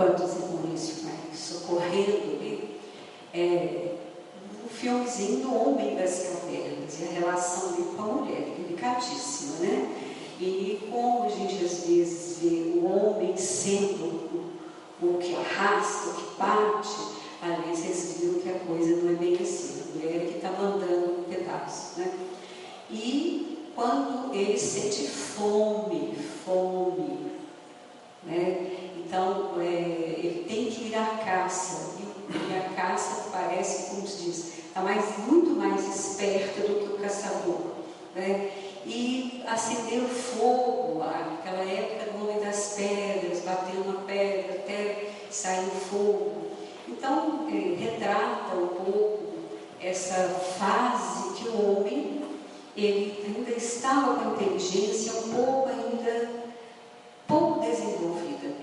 quando o silêncio vai socorrendo ali, o filmezinho do Homem das Cavernas e a relação dele com a mulher, delicadíssima, né? E como a gente às vezes vê o homem sendo o que arrasta, o que bate, ali vocês viram que a coisa não é bem assim, a mulher é que está mandando um pedaço, né? E quando ele sente fome, né? Então ele tem que ir à caça, e a caça parece, como se diz, está muito mais esperta do que o caçador, né? E acender o fogo lá, naquela época do Homem das Pedras, batendo a pedra até sair o fogo. Então retrata um pouco essa fase que o homem, ele ainda estava com a inteligência pouco desenvolvida,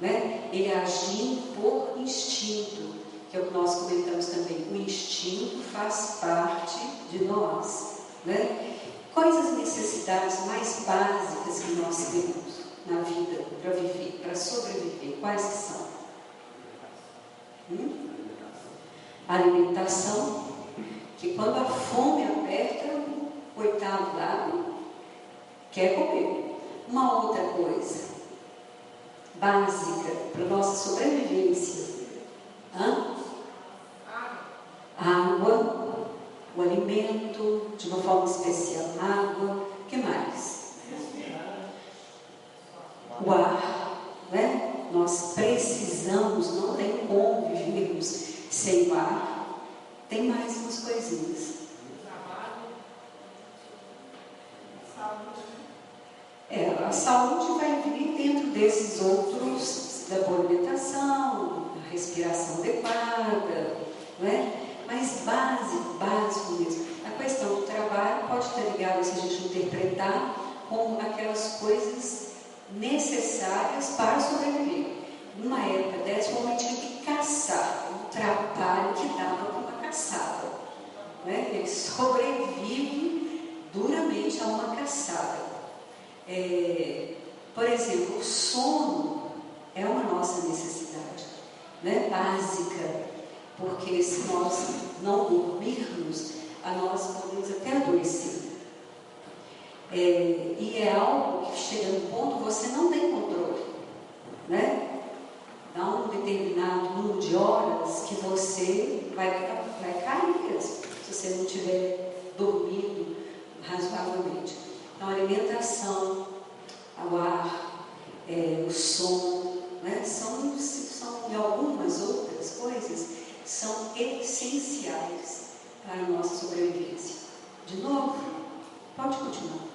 né? Ele agindo por instinto, que é o que nós comentamos também. O instinto faz parte de nós, né? Quais as necessidades mais básicas que nós temos na vida para viver, para sobreviver? Quais que são? Alimentação, que quando a fome aperta, o coitado lá quer comer. Uma outra coisa básica para a nossa sobrevivência: água, o alimento, de uma forma especial, água. O que mais? O ar, né? Nós precisamos, não tem como vivermos sem o ar. Tem mais umas coisinhas. A saúde vai vir dentro desses outros, da boa alimentação, da respiração adequada, né? Mas básico mesmo. A questão do trabalho pode estar ligada, se a gente interpretar, como aquelas coisas necessárias para sobreviver. Numa época dessa, o homem tinha que caçar, o trabalho que dava para uma caçada, né? Ele sobrevive duramente a uma caçada. Por exemplo, o sono é uma nossa necessidade, né? Básica, porque se nós não dormirmos, nós podemos até adoecer. E é algo que chega no ponto você não tem controle, né? Dá um determinado número de horas que você vai cair mesmo, se você não tiver dormido razoavelmente. Então, a alimentação, o ar, o som, né? São e algumas outras coisas são essenciais para a nossa sobrevivência. De novo, pode continuar.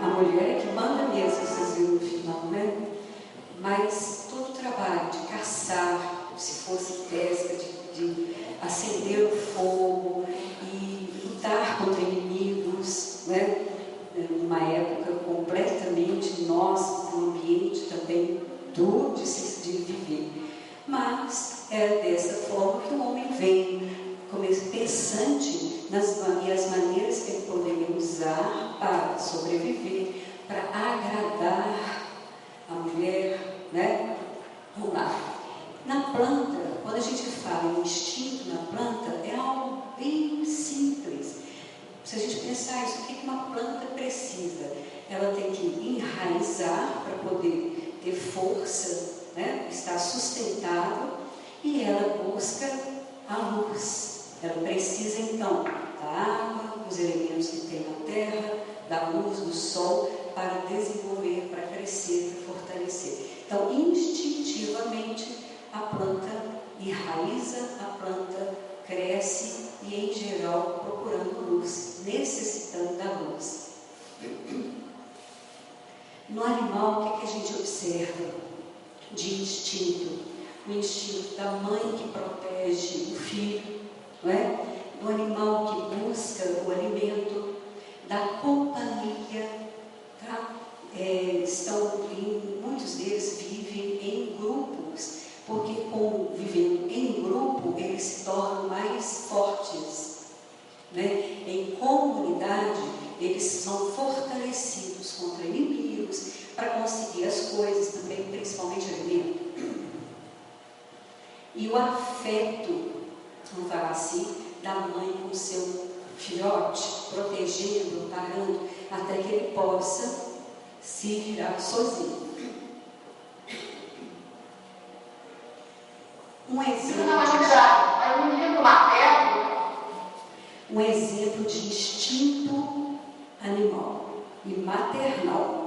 A mulher é que manda mesmo, vocês viram no final, né? Mas todo o trabalho de caçar, se fosse pesca, de acender o fogo e lutar contra inimigos, né? Numa época completamente nossa, um ambiente também duro de viver. Mas é dessa forma que o homem vem, pensante e as maneiras que ele poderia usar para sobreviver, para agradar a mulher, né? Vamos lá. Na planta, quando a gente fala em instinto na planta, é algo bem simples. Se a gente pensar isso, o que uma planta precisa? Ela tem que enraizar para poder ter força, né? Estar sustentável, e ela busca a luz. Ela precisa então da água, dos elementos que tem na terra, da luz, do sol, para desenvolver, para crescer, para fortalecer. Então, instintivamente, a planta enraiza, a planta cresce e, em geral, procurando luz, necessitando da luz. No animal, o que a gente observa de instinto? O instinto da mãe que protege o filho, não é? Do animal que busca o alimento, da companhia, tá? Muitos deles vivem em grupos, porque vivendo em grupo, eles se tornam mais fortes, né? Em comunidade, eles são fortalecidos contra inimigos, para conseguir as coisas também, principalmente alimento. E o afeto, vamos falar assim, da mãe com o seu filhote, protegendo, parando, até que ele possa se virar sozinho. Um exemplo de instinto animal e maternal.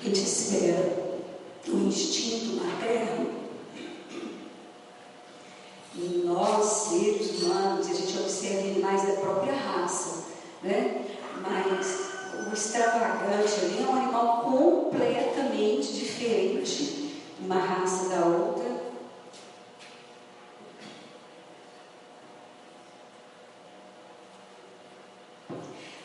A gente espera o instinto materno em nós, seres humanos, e a gente observa animais da própria raça, né? Mas o extravagante ali é um animal completamente diferente, uma raça da outra.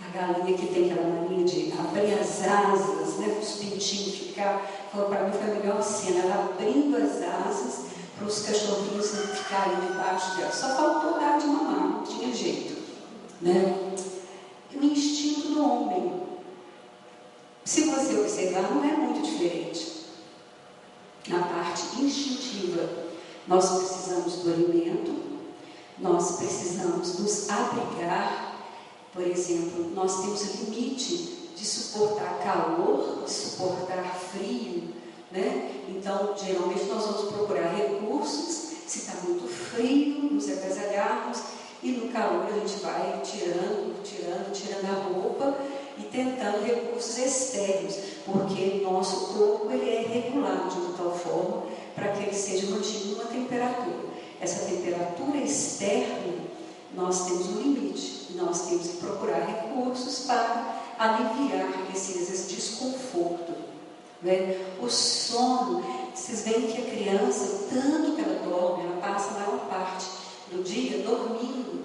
A galinha que tem aquela mania de abrir as asas, né, para os pintinhos ficar, para mim foi a melhor cena, ela abrindo as asas para os cachorrinhos não ficarem debaixo dela. Só faltou dar de mamar, não tinha jeito. né? O instinto do homem, se você observar, não é muito diferente. Na parte instintiva, nós precisamos do alimento, nós precisamos nos abrigar. Por exemplo, nós temos o limite de suportar calor, de suportar frio, né? Então, geralmente nós vamos procurar recursos, se está muito frio, nos agasalharmos, e no calor a gente vai tirando a roupa e tentando recursos externos, porque nosso corpo ele é regulado de tal forma para que ele seja mantido numa temperatura. Essa temperatura externa, nós temos um limite, nós temos que procurar recursos para aliviar esse desconforto, né? O sono, vocês veem que a criança, tanto que ela dorme, ela passa a maior parte do dia dormindo.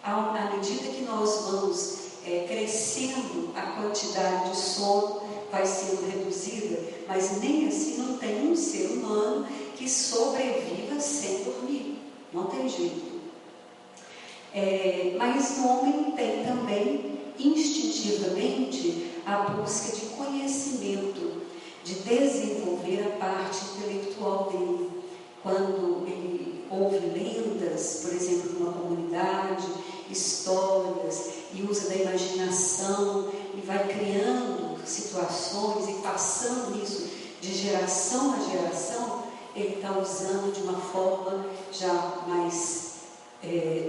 À medida que nós vamos crescendo, a quantidade de sono vai sendo reduzida, mas nem assim não tem um ser humano que sobreviva sem dormir, não tem jeito. Mas o homem tem também instintivamente a busca de conhecimento, de desenvolver a parte intelectual dele. Quando ele ouve lendas, por exemplo, de uma comunidade, histórias, e usa da imaginação e vai criando situações e passando isso de geração a geração, ele está usando de uma forma já mais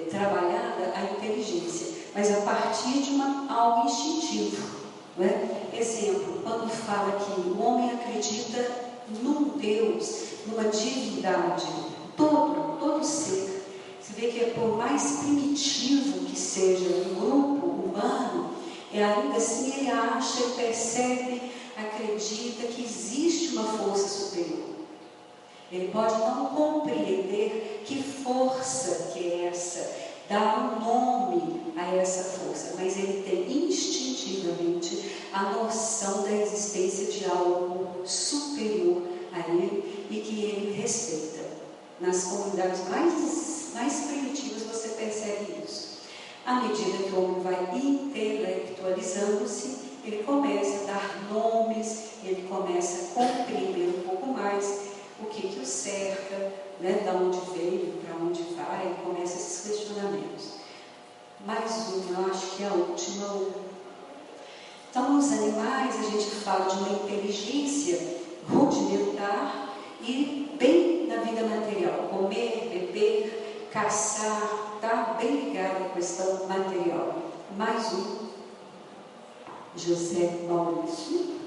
trabalhada a inteligência, mas a partir de algo instintivo, não é? Exemplo, quando fala que o homem acredita num Deus, numa divindade, todo ser. Você vê que por mais primitivo que seja um grupo humano, ainda assim ele acha, ele percebe, acredita que existe uma força superior. Ele pode não compreender que força que é essa, dar um nome a essa força, mas ele tem instintivamente a noção da existência de algo superior a ele e que ele respeita. Nas comunidades mais primitivas você percebe isso. À medida que o homem vai intelectualizando-se, ele começa a dar nomes, ele começa a compreender um pouco mais o que o cerca, né, de onde veio, para onde vai, começa esses questionamentos. Mais uma, eu acho que é a última. Então, nos animais, a gente fala de uma inteligência rudimentar e bem na vida material, comer, beber, caçar, está bem ligado à questão material. Mais um, José Maurício.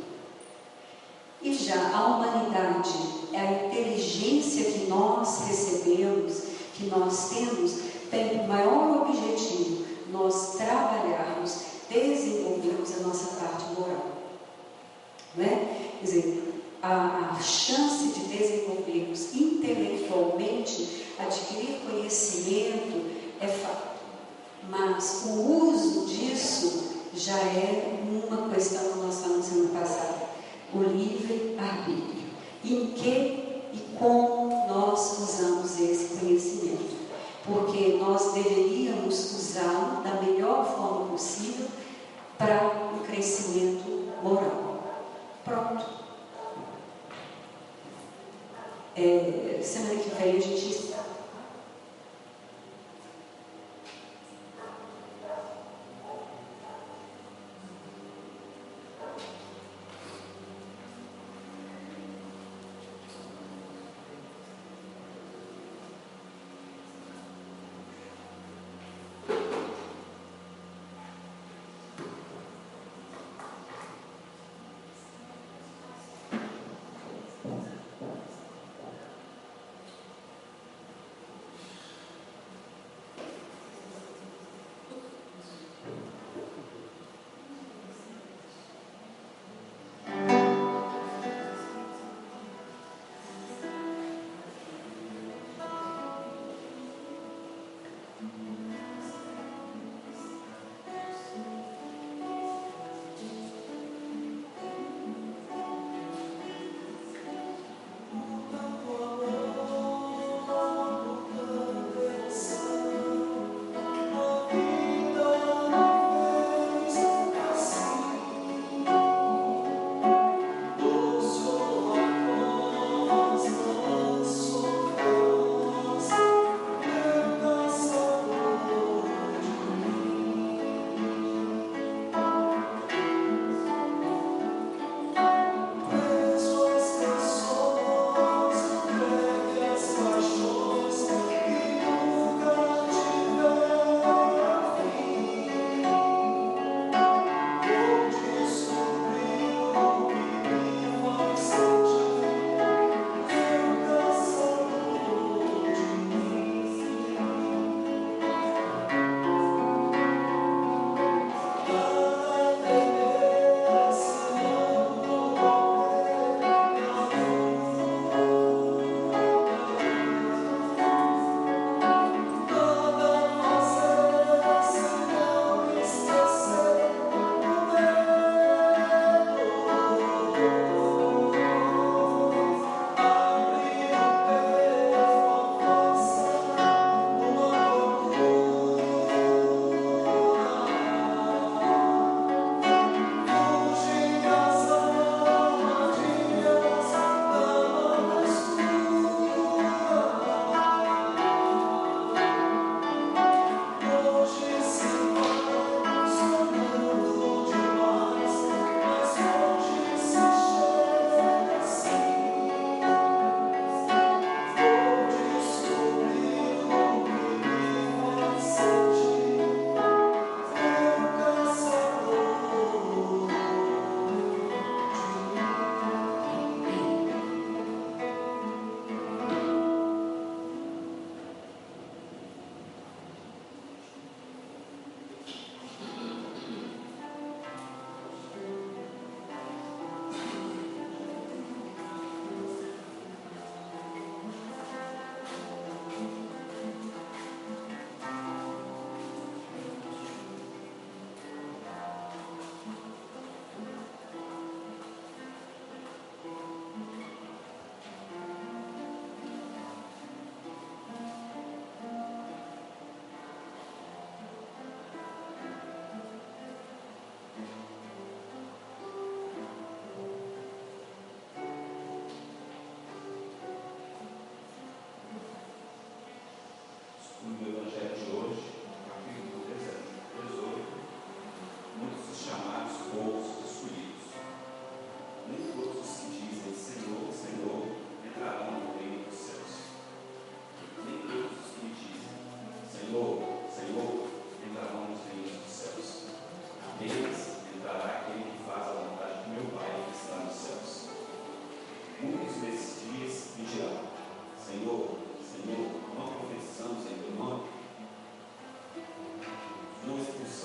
E já a humanidade, a inteligência que nós recebemos, que nós temos, tem o maior objetivo, nós trabalharmos, desenvolvermos a nossa parte moral. Não é? Quer dizer, a chance de desenvolvermos intelectualmente, adquirir conhecimento é fato, mas o uso disso já é uma questão que nós falamos semana passada. O livre-arbítrio. Em que e como nós usamos esse conhecimento. Porque nós deveríamos usá-lo da melhor forma possível para o crescimento moral. Pronto. Semana que vem a gente...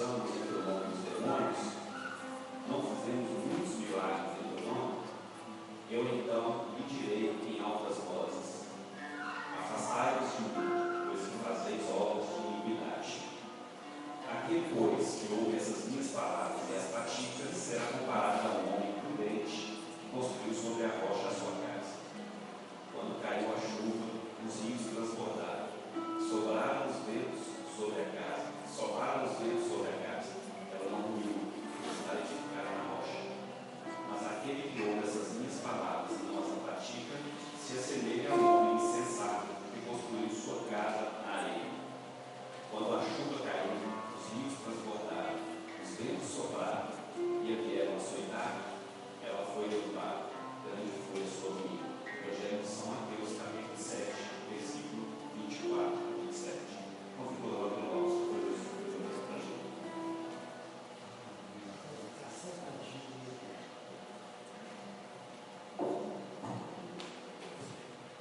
expressamos entre o homem e os demônios, não fizemos muitos milagres em teu nome, eu então lhe direi em altas vozes: afastai-vos de mim, pois que fazeis obras de iniquidade. Aquele, pois, que ouve essas minhas palavras e as pratica, será comparado a um homem prudente que construiu sobre a rocha a sua casa. Quando caiu a chuva, os rios transbordaram, sopraram os ventos sobre a casa, ela não ruiu, porque está edificada na rocha. Mas aquele que ouve essas minhas palavras e não as pratica, se assemelha a um homem insensato que construiu sua casa na areia. Quando a chuva caiu, os rios transbordaram, os ventos sopraram e a vieram açoitar, ela foi derrubada, grande foi a sua ruína. Evangelho de São Mateus, capítulo 7, versículo 24 e 27. Não ficou lá pelo nosso, foi Deus que fez a gente.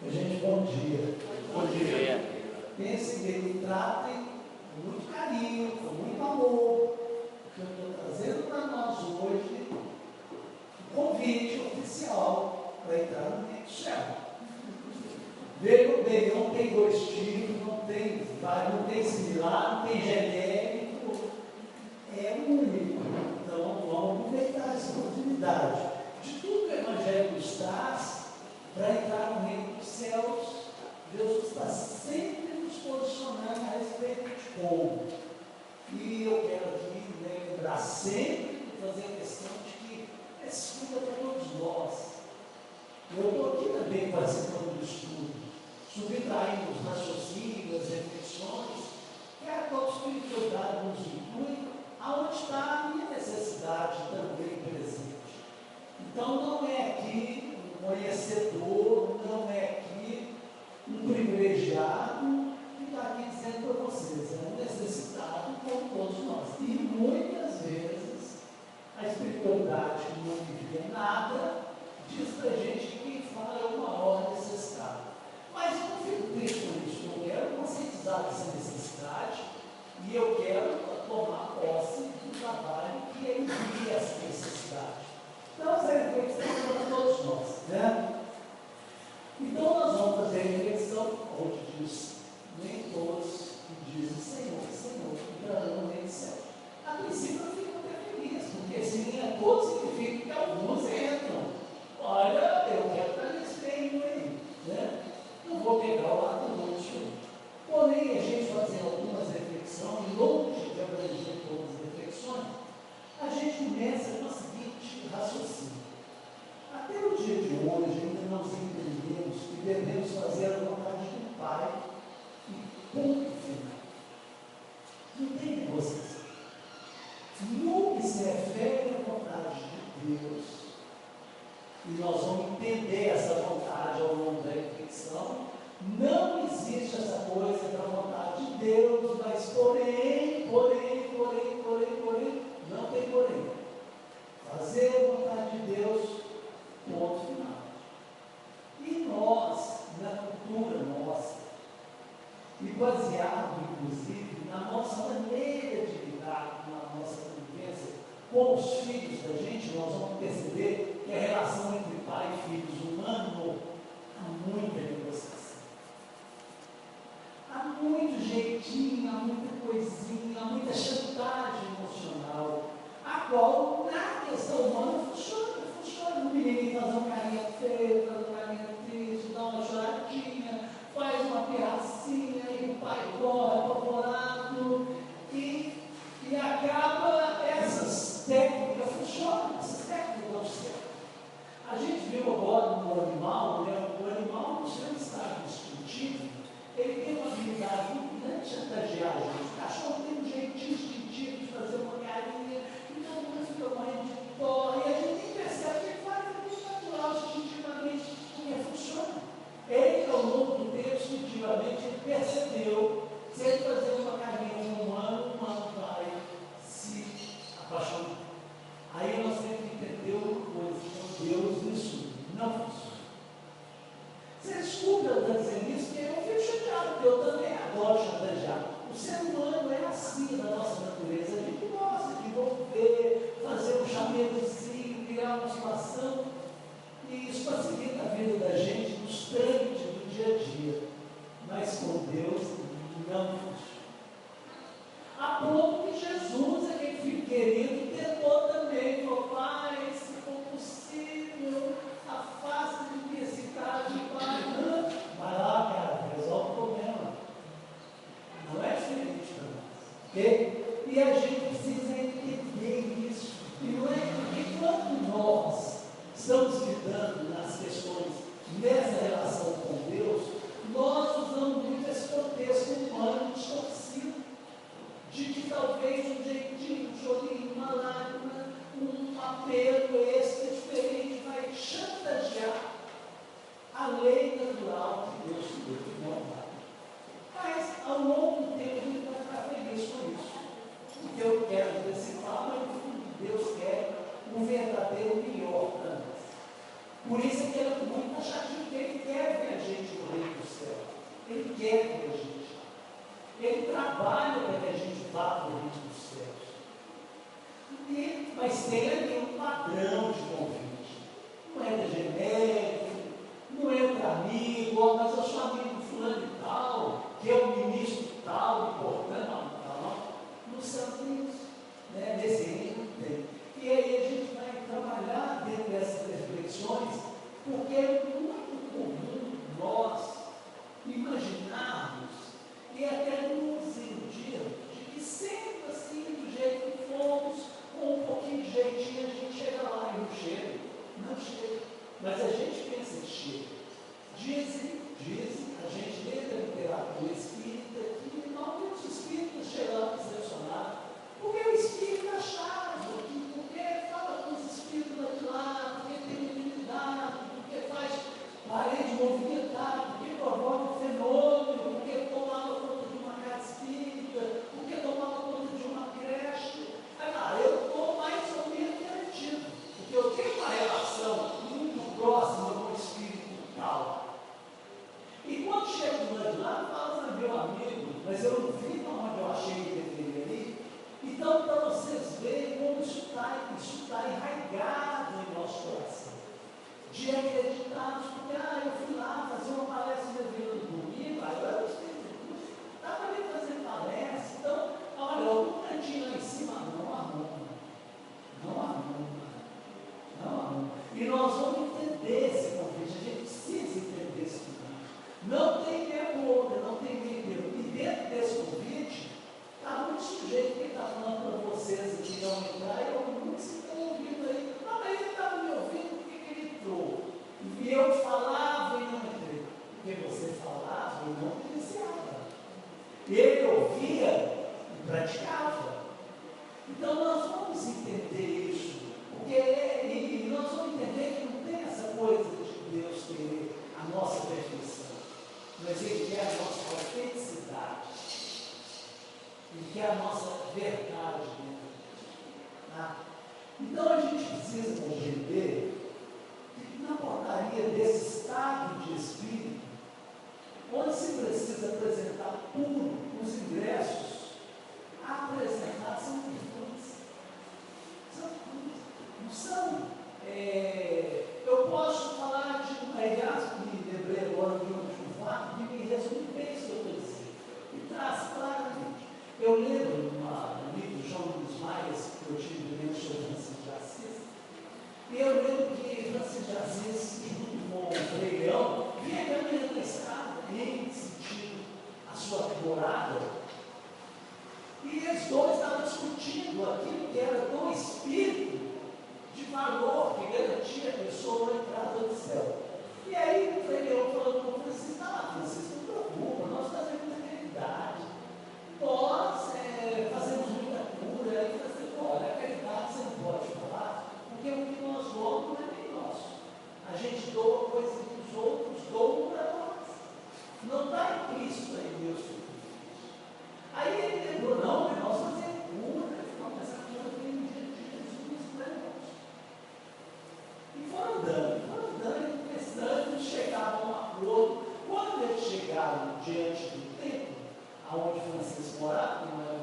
Gente, bom dia. Bom dia. Pense que me tratem com muito carinho, com muito amor. O que eu estou trazendo para nós hoje, um convite oficial para entrar no reino do céu. Veio bem, não tem dois tipos, não tem similar, não tem genérico, é único. Então vamos aproveitar essa oportunidade. De tudo que o Evangelho nos traz, para entrar no reino dos céus, Deus está sempre nos posicionando a respeito de como. E eu quero aqui lembrar sempre, fazer a questão de que é escuta para todos nós. Eu estou aqui também participando do estudo, subtraindo os raciocínios, as reflexões, que a espiritualidade nos inclui, aonde está a minha necessidade também presente. Então não é aqui um conhecedor, não é aqui um privilegiado que está aqui dizendo para vocês, é um necessitado como todos nós. E muitas vezes a espiritualidade que não vivia nada diz para a gente que quem fala é o maior necessitado. Mas eu não fico triste com isso, eu quero conscientizar dessa necessidade e eu quero tomar posse do trabalho que envia essa necessidade. Então, essa reflexão para todos nós, né? Então, nós vamos fazer a reflexão onde diz: nem todos que dizem Senhor, Senhor, entrarão no reino do céu. A princípio, eu fico até feliz, porque se nem é todos, significa que alguns entram. Olha, eu quero estar nesse reino aí, né? Não vou pegar o lado do outro. Porém, a gente fazer algumas reflexões, longe de abranger todas as reflexões, a gente começa com o seguinte raciocínio. Até o dia de hoje, ainda nós entendemos que devemos fazer a vontade do Pai e ponto final. Não tem negociação. No que se refere à vontade de Deus, e nós vamos entender essa vontade ao longo da reflexão, não existe essa coisa da vontade de Deus, mas porém, não tem porém. Fazer a vontade de Deus, ponto final. E nós, na cultura nossa, e baseado, inclusive, na nossa maneira de lidar, na nossa convivência com os filhos da gente, nós vamos perceber que a relação entre pai e filhos humano há muita negociação. Há muito jeitinho, há muita coisinha, há muita chantagem emocional, a qual na questão humana funciona. O menino faz uma carinha feia, faz uma carinha triste, dá uma choradinha, faz uma pirracinha, e o pai corre apavorado, e acaba, essas técnicas funcionam, essas técnicas dão certo. A gente viu agora no animal, né? O animal, no seu estado instintivo, ele tem uma habilidade muito grande de chantagear a gente. O cachorro tem um jeitinho instintivo de fazer uma carinha, e todo mundo fica morrendo de dó, e a gente nem percebe que ele faz aquilo natural, instintivamente, A ponto que Jesus, aquele filho querido, tentou também, falou: Pai, se for possível, afasta de mim esse cara de pai. Vai lá, cara, resolve o problema. Não é diferente para nós. Ok? E a gente precisa entender isso. E não é porque quando nós estamos lidando nas questões nessa relação com Deus, nós usamos muito esse contexto humano distorcido, de que talvez um jeitinho, um chorinho, uma lágrima, um apelo extra diferente vai chantagear a lei natural que Deus te deu de bondade. Mas ao longo do tempo a gente vai ficar feliz com isso. Porque eu quero antecipar, mas no fundo Deus quer um verdadeiro melhor para nós. Por isso é que ele é muito taxativo, porque ele quer ver a gente no reino do céu. Ele quer ver a gente. Ele trabalha para que a gente vá para o reino dos céus. Mas tem ali um padrão de convite. Não entra genérico, não entra amigo, mas eu sou amigo do fulano e tal, que é o ministro tal, importante, não. No céu tem isso. Né? Nesse reino não tem. E aí a gente vai trabalhar dentro dessas reflexões, porque é muito comum nós imaginarmos e até nos iludirmos de que sempre assim, do jeito que fomos, com um pouquinho de jeitinho, a gente chega lá e não chega. Não chega. Mas a gente pensa que chega. Dizem, a gente lê da literatura espírita que não tem os espíritos chegando decepcionados. Porque o espírito é chato, porque fala com os espíritos lá, porque tem mediunidade, porque faz parede movimentada, porque provoca fenômeno, porque tomava conta de uma casa espírita, porque tomava conta de uma creche. Eu estou mais ou menos garantido, porque eu tenho uma relação muito próxima com o espírito tal. E quando chega do lado de lá, fala: meu amigo, mas eu não vi onde eu achei que deveria ir. Então, para vocês verem como isso está enraizado em nosso coração, de acreditarmos, porque eu fui lá fazer uma palestra de vida no domingo, agora eu estava ali fazendo palestra, então, olha, eu estou um cantinho lá em cima, não arruma. E nós vamos entender esse convite, a gente precisa entender esse convite. Não tem tempo outra, não tem meio tempo. E dentro desse convite, está muito sujeito que está falando para vocês aqui não entrar, e alguns estão ouvindo aí. Não, mas ele estava me ouvindo, por que ele entrou? E eu falava e não entrei. Porque você falava e não iniciava. Ele ouvia e praticava. Então nós vamos entender isso. E nós vamos entender que não tem essa coisa de Deus querer a nossa perfeição. Mas Ele quer a nossa autenticidade. Ele quer a nossa verdade dentro. Tá? Então a gente precisa compreender que na portaria desse estado de espírito, onde se precisa apresentar puro os ingressos, a apresentar são virtudes. São virtudes. Não são. Eu posso falar de uma aliás, me lembrei agora de um fato que me resume bem isso que eu estou dizendo. E traz claramente. Eu lembro no livro de João Luiz Maias, que eu tive lendo sobre Francisco de Assis, e eu lembro que Francisco de Assis, junto com o Frei Leão, vinha caminhando na estrada, em sentido a sua morada, e eles dois estavam discutindo aquilo que era do espírito de valor que garantia a pessoa a entrada do céu. E aí o Frei Leão falando com o Francisco: Francisco, não preocupa, nós fazemos muita caridade, nós fazemos muita cura. E ele falou: olha, a caridade você não pode falar, porque o que nós doamos não é nem nosso. A gente doa coisas que os outros doam para nós. Não está implícito em Deus. Aí ele lembrou: não, nós fazemos cura. Não, mas a cura vem no dia de Jesus para nós. E foram andando, pensando, chegavam a um acordo. Quando eles chegaram diante do templo, aonde Francisco morava, que não era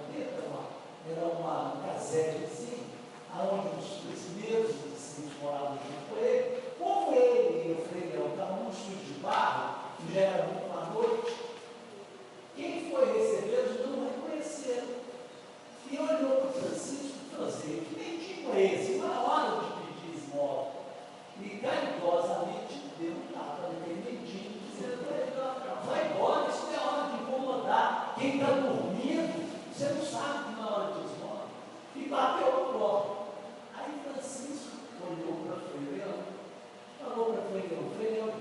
freio.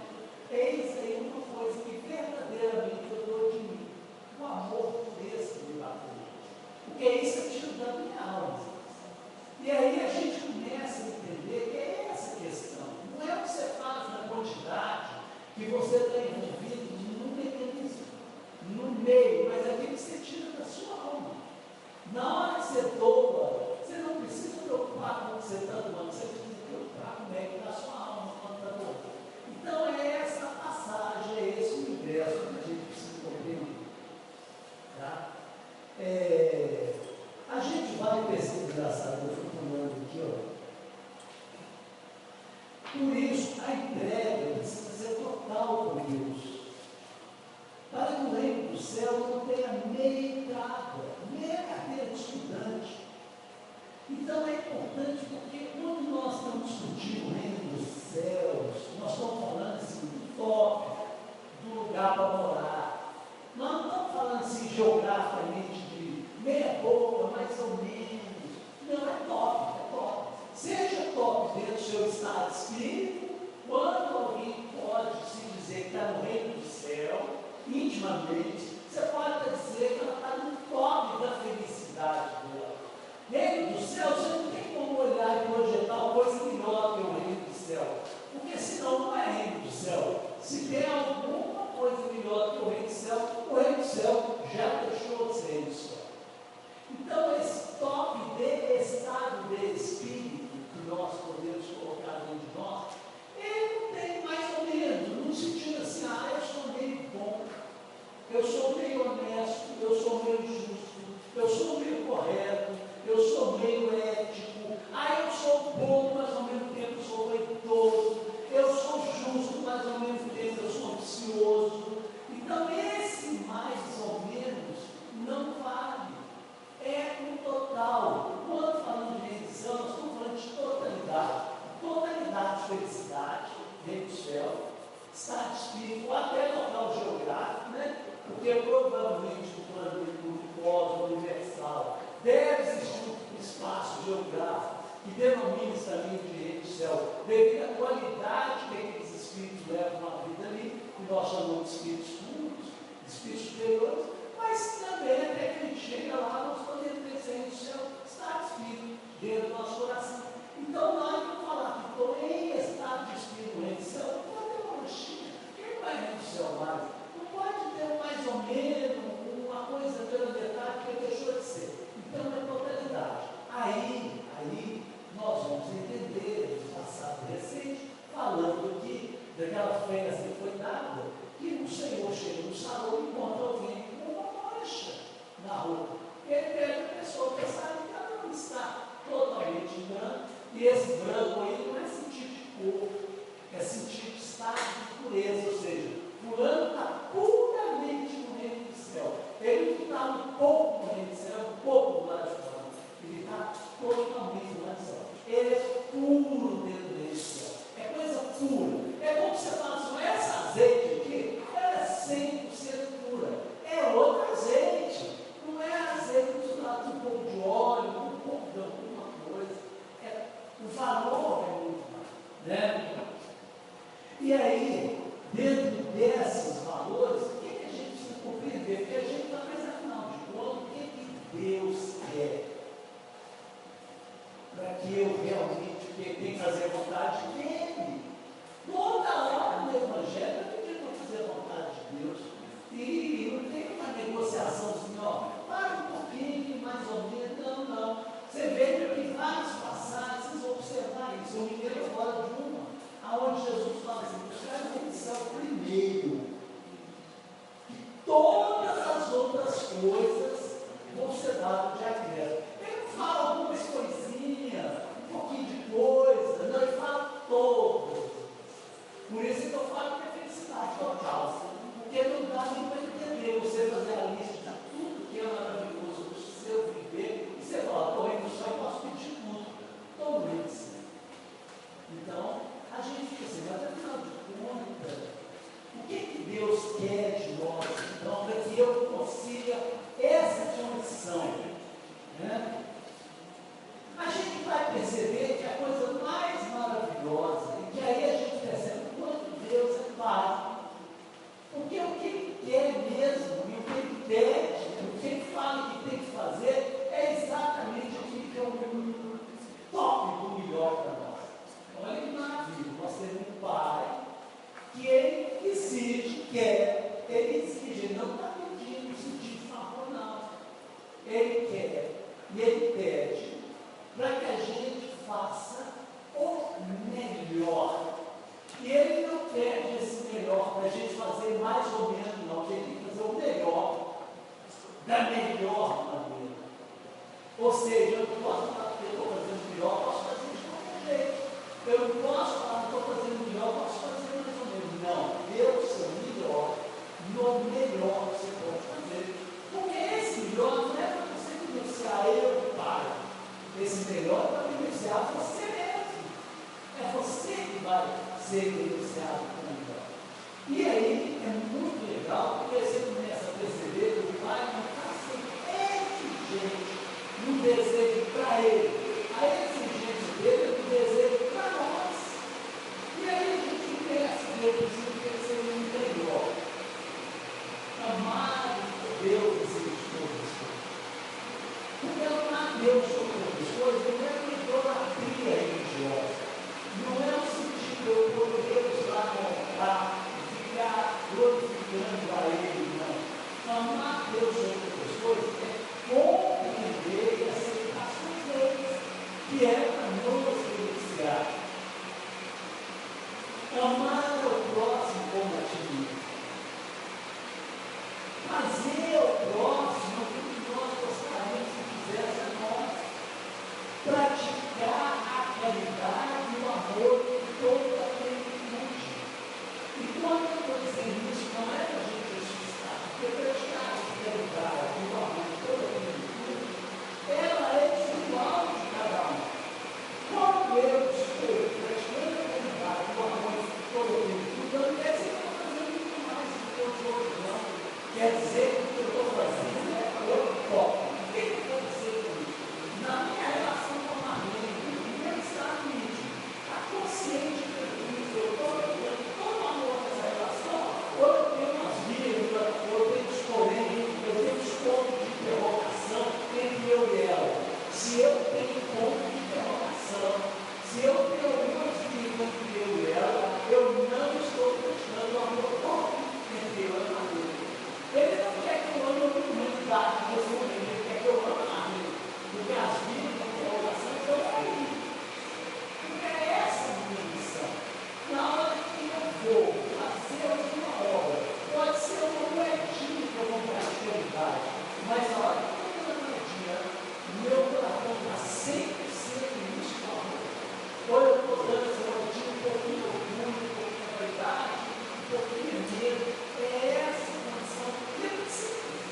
Eis aí uma coisa que verdadeiramente eu dou de mim. O amor por esse que me bateu. Porque isso é tiro da minha alma. E aí a gente começa a entender que é essa questão. Não é o que você faz na quantidade que você está envolvido no mecanismo, no meio, mas é aquilo que você tira da sua alma. Na hora que você doa, você não precisa preocupar com o que você está doando, você precisa preocupar com o meio da sua alma quando está doando. Então é essa passagem, é esse universo que a gente precisa compreender. Tá? A gente vai perceber, engraçado, eu fui falando aqui, ó. Por isso, a entrega precisa ser total com Deus. Para que o reino do céu não tenha meia entrada, meia carteira de estudante. Então é importante porque quando nós estamos discutindo o reino dos céus, nós estamos falando assim do top, do lugar para morar. Nós não estamos falando assim geograficamente de meia boca, mais ou menos. Não, é top, é top. Seja top dentro do seu estado de espírito, quando alguém pode se dizer que está no reino do céu, intimamente, você pode dizer que ela está no top da felicidade dela. Reino do céu, você não tem como olhar e projetar uma coisa melhor que o reino do céu, porque senão não é reino do céu. Se tem alguma coisa melhor que o reino do céu já deixou de ser reino do céu. Então, esse toque de estado de espírito que nós podemos colocar dentro de nós, ele não tem mais ou menos, no sentido assim, eu sou meio bom, eu sou meio honesto, eu sou meio justo, eu sou meio correto, eu sou meio ético, eu sou bom, mas ao mesmo tempo eu sou vaidoso, eu sou justo, mas ao mesmo tempo eu sou ambicioso. Então, esse mais ou menos não vale. É o total. Quando falamos de rendição, nós estamos falando de totalidade. Totalidade de felicidade, reino do céu, estado de espírito, ou até local geográfico, né? Porque provavelmente no plano do universal deve existir um espaço geográfico que denomina essa linha de reino do céu, devido à qualidade que aqueles espíritos levam na vida ali, que nós chamamos de espíritos puros, espíritos superiores, mas também até que a gente chega lá, nós podemos ter esse reino do céu, estado de espírito dentro do nosso coração. Então, nós vamos falar que estou em estado de espírito no reino do céu, não pode ter uma manchinha, quem vai reino do céu mais? Não pode ter mais ou menos uma coisa pela metade que deixou de ser. Então, é totalidade. Aí nós vamos entender no passado recente, falando aqui daquela festa que foi dada, que o Senhor chega no salão e encontra alguém com uma mancha na roupa. Ele pega a pessoa que sabe que ela não está totalmente branco, e esse branco aí não é sentido de cor, é sentido de estado de pureza, ou seja, fulano está puramente no reino do céu. Ele não está um pouco no reino do céu, um pouco do lado de fora. Ele está totalmente no lado do céu. Ele é puro dentro do reino do céu. É coisa pura. É como você fala assim, essa azeite aqui, ela é 100% pura. É outro azeite. Não é azeite misturado com um pouco de óleo, com um pouco de alguma coisa. O valor é muito mais. Né? E aí, dentro desses valores, o que a gente precisa compreender? Porque a gente está pensando, afinal de contas, o que Deus quer? Para que eu realmente tenha que fazer a vontade dele. Toda hora no Evangelho eu pedi para fazer a vontade de Deus. E não tem uma negociação assim, para um pouquinho, mais ou menos. Não. Você vê que várias passagens, vocês vão observar isso. Eu me lembro agora de uma, onde Jesus fala assim, buscar a bendição primeiro. E todas as outras coisas vão ser dadas de acréscimo. Ele não fala algumas coisinhas, um pouquinho de coisa, não, ele fala todas. Por isso que eu falo que é felicidade total. Porque não dá nem para entender você fazer a lista de tudo que é maravilhoso do seu viver, e você fala, estou indo só e posso pedir tudo. Estou doente. Então, a gente fica assim, mas afinal de contas, o que Deus quer de nós, então, para que eu consiga essa condição Ele quer e Ele pede para que a gente faça o melhor. E Ele não pede esse melhor para a gente fazer mais ou menos, não. Ele tem que fazer o melhor, da melhor maneira. Ou seja, eu não posso falar que eu estou fazendo melhor, posso fazer de qualquer jeito. Eu não posso falar que estou fazendo melhor, posso fazer mais ou menos. Não, eu sou melhor no melhor que você pode fazer. Porque esse melhor não é para você beneficiar eu, Pai. Esse melhor é para beneficiar você mesmo. É você que vai ser beneficiado com o melhor. E aí é muito legal, porque você começa a perceber que o Pai não está sendo exigente no desejo para Ele. A exigência dele é no desejo para nós. E aí a gente começa a ver o princípio de ser um melhor. Amar Deus acima de todas as coisas. Porque amar Deus sobre todas as coisas não é uma idolatria religiosa. Não é o sentido de eu poder usar no altar e ficar glorificando a Ele, não. Amar Deus sobre todas as coisas é compreender e aceitar as suas leis, que é para nos beneficiar. Amar o próximo como a ti mesmo. Fazer ao próximo aquilo que nós gostaríamos que fizesse a nós. Praticar a caridade e o amor com toda a plenitude. E quando eu estou dizendo isso, não é para a gente assustar, porque praticar a caridade e o amor com toda a plenitude, ela é individual de cada um. Quando eu estou praticando a caridade e o amor com toda a plenitude, não quer dizer que eu estou fazendo muito mais do que os outros, não. Quer dizer que o que eu estou fazendo é o foco. O que quer dizer com isso? Na minha relação com a mente, o meu estado íntimo, está consciente de tudo, eu estou dando todo o amor nessa relação, ou eu tenho umas vírgulas, ou eu tenho os porém, eu tenho os pontos de interrogação entre eu e ela. Se eu tenho ponto de interrogação, se eu tenho algumas vírgulas entre eu e ela, eu não estou praticando o amor próprio entre eu e a dele. Ele não quer que eu ame a humanidade nesse momento, ele quer que eu ame a ele. Porque as vidas de interrogação estão aí. Porque é essa a minha missão. Na hora que eu vou fazer alguma obra, pode ser uma moedinha que eu vou comprar de caridade, mas na hora que eu vou comprar moedinha, o meu coração está 100% nisso com amor. Ou eu estou dando essa moedinha um pouquinho de orgulho, um pouquinho de caridade, um pouquinho de medo. É essa condição que eu preciso.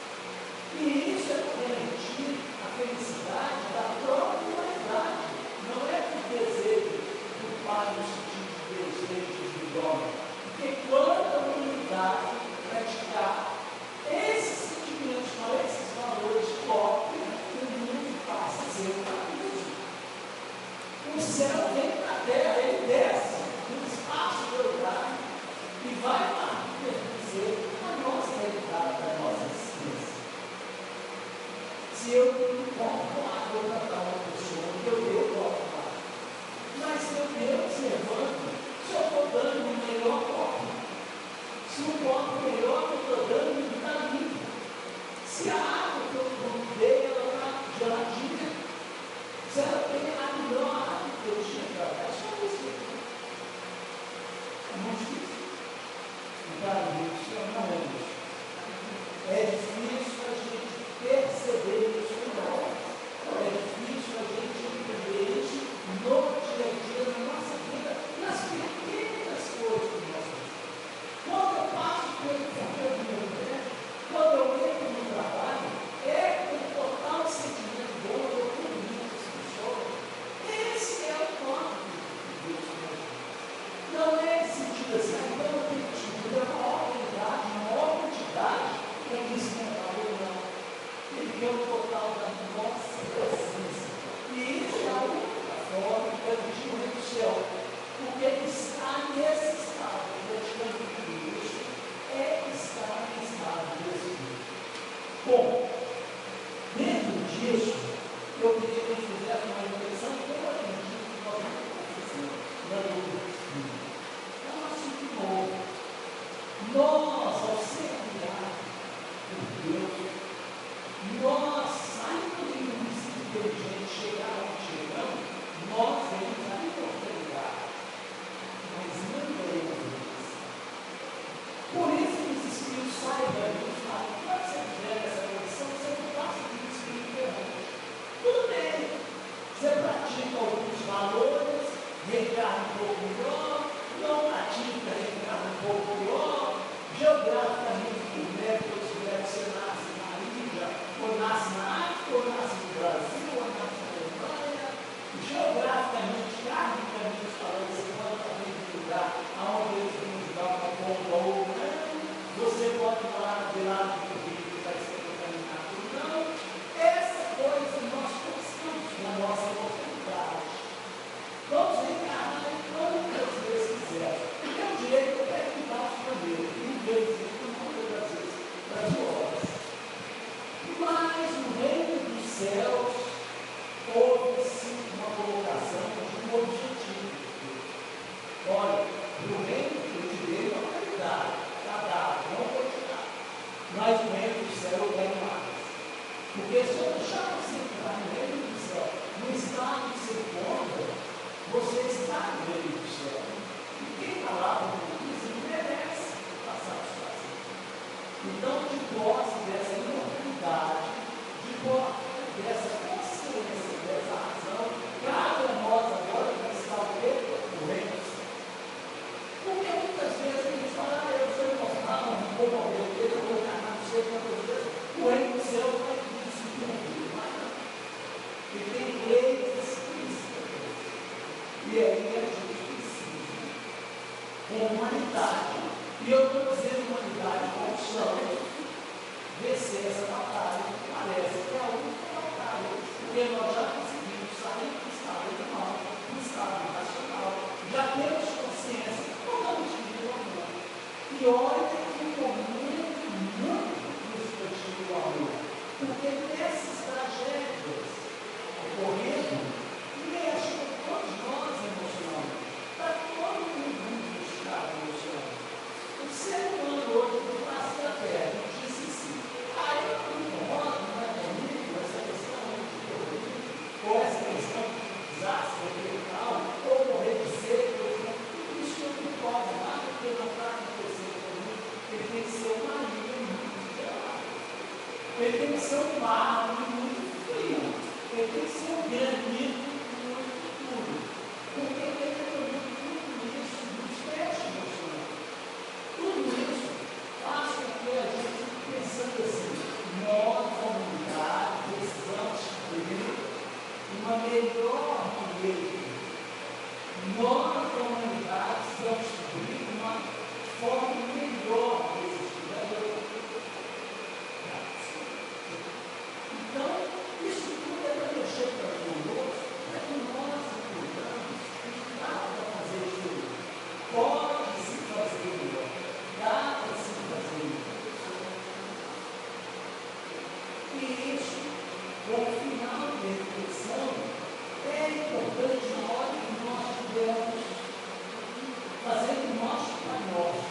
E isso é para garantir a felicidade da própria humanidade. Não é por desejo do Pai no sentido de desejos do homem. Porque quando a humanidade praticar esses sentimentos, com esses valores próprios, o mundo passa a ser maravilhoso. O céu vem para a terra, ele desce no espaço geográfico e vai lá pertencer à nossa realidade, à nossa existência. Se eu não me importo com a dor para uma pessoa, eu posso falar. Mas se eu estou observando, se eu estou dando o melhor copo, se o copo melhor que eu estou dando me está limpo, se a água que eu dei ela está geladinha, se ela tem a melhor água que eu tinha céus houve-se uma colocação de um objetivo. Olha, no reino eu te dei uma qualidade, está dado, não vou tirar. Mas no reino do céu eu quero mais. Porque se eu deixar você entrar no reino do céu, no estado que você encontra, você está no reino do céu. E quem está lá no reino do céu merece passar os passos. Então, de posse dessa inoportunidade, de posse dessa consciência, dessa razão, cabe a nós agora que está o reino do céu. Porque muitas vezes a gente fala, eu sou emocional, não vou morrer, eu vou encarnar, não sei quantas vezes, o reino do céu vai disciplinar. E tem leis explícitas. E aí a gente precisa, com humanidade, e eu estou dizendo humanidade com sangue, vencer essa batalha, que parece que é a única batalha, porque nós já conseguimos sair do estado animal, do estado racional, já temos consciência totalmente individual. E olha que o momento muito espiritual, porque nessas tragédias ocorrendo, mexe com todos nós emocionalmente. Está todo mundo no estado emocional. O ser humano hoje, no face da terra, disse assim: eu não me incomodo, não é comigo, essa questão de terrorismo, ou essa questão de desastre ambiental, ou morrer de sede, tudo isso não me importa, nada que não está acontecendo comigo. Ele tem que ser uma ilha muito gelada. Ele tem que ser um mar muito frio. Ele tem que ser um granito muito duro. Porque ele tem tudo isso nos testes emocionais. Tudo isso faz com que a gente fique pensando assim: nós, a humanidade, precisamos ter uma melhor direita. Nós, a humanidade, precisamos ter uma forma melhor de existir. Então, isso tudo é para mexer para conosco, para que nós entendamos que dá para fazer isso. Pode se fazer melhor. Dá para se fazer melhor. E isso, com o final de reflexão, é importante na hora que nós estivermos fazendo o nosso Pai Nosso.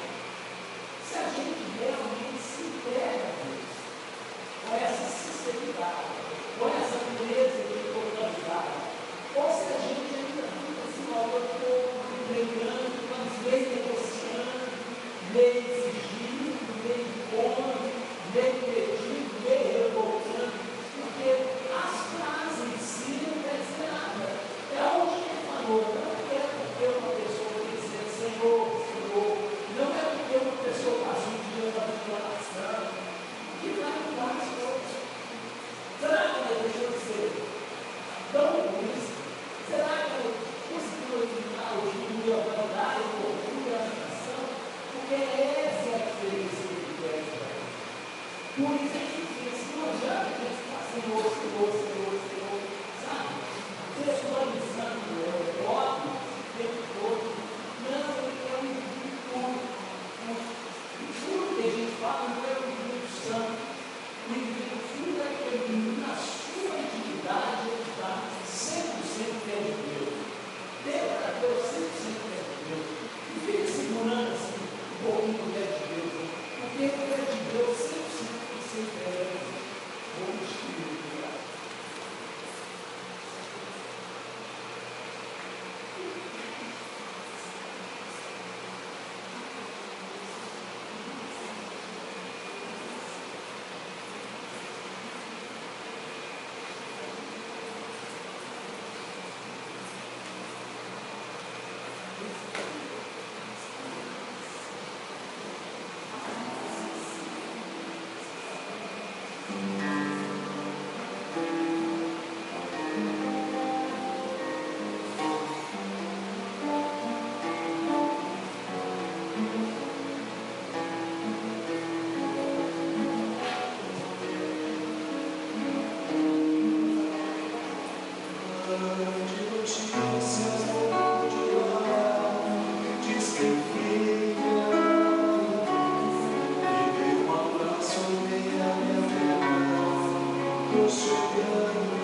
Se a gente realmente se integra a Deus, com essa sinceridade, com essa pureza de totalidade, ou se a gente ainda fica assim, olha, entregando, mas meio negociando, meio exigindo, meio impondo, meio pedindo, meio revoltando, porque as frases em si não querem dizer nada. É onde ele falou, não é porque uma pessoa tem que dizer Senhor, Senhor, não é porque uma pessoa passa um dia da declaração, que vai mudar as coisas. Será que ela deixou de ser tão egoísta? Será que ela conseguiu eliminar o orgulho, a vaidade, o orgulho, a nação? Porque essa é a diferença que ele quer para ela. Por isso a gente diz, não adianta a gente ficar Senhor, Senhor, Senhor, Senhor, sabe? Sexualizando o óbvio, o tempo todo. Não, ele é um indivíduo tudo que a gente fala não é o Espírito Santo. O indivíduo tudo é aquele na sua intimidade ele está 100% fé de Deus. Deus para Deus 100% fé de Deus. E fica segurando assim um pouquinho fé de Deus. Porque fé de Deus 100% fé de Deus. Ou o Espírito de Deus. Chegando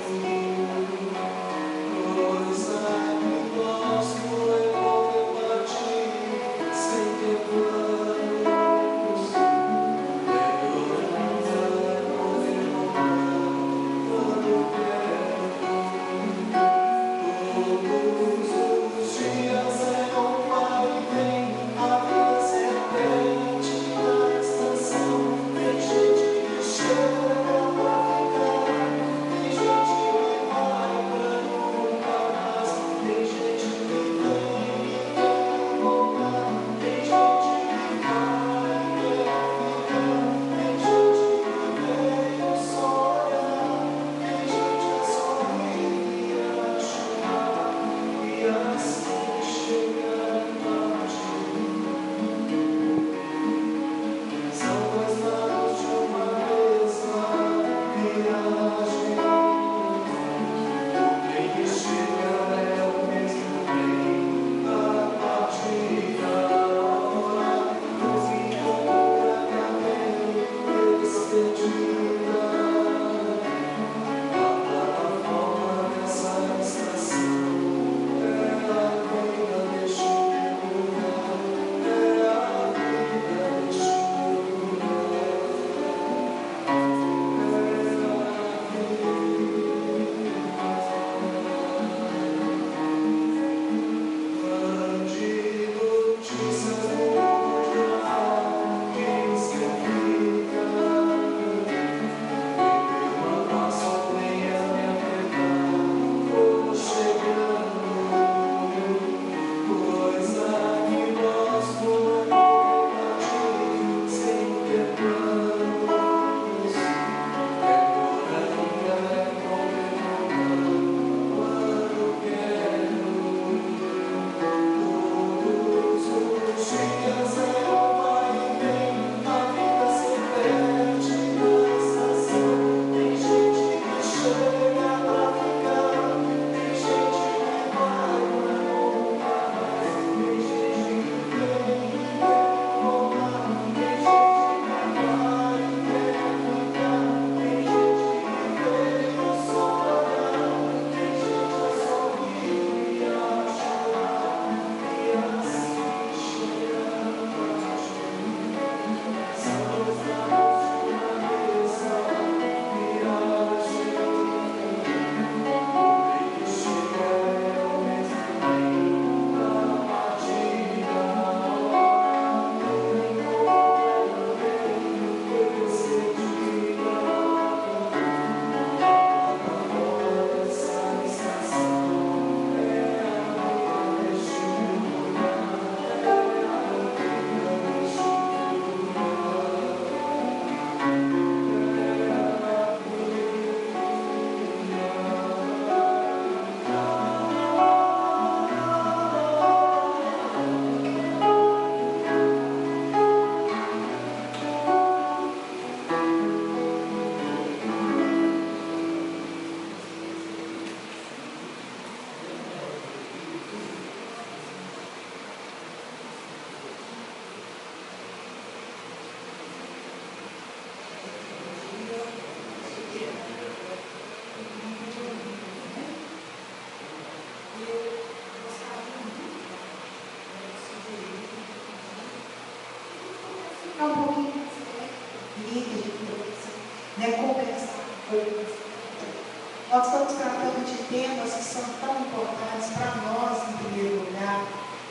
estamos tratando de temas que são tão importantes para nós, em primeiro lugar,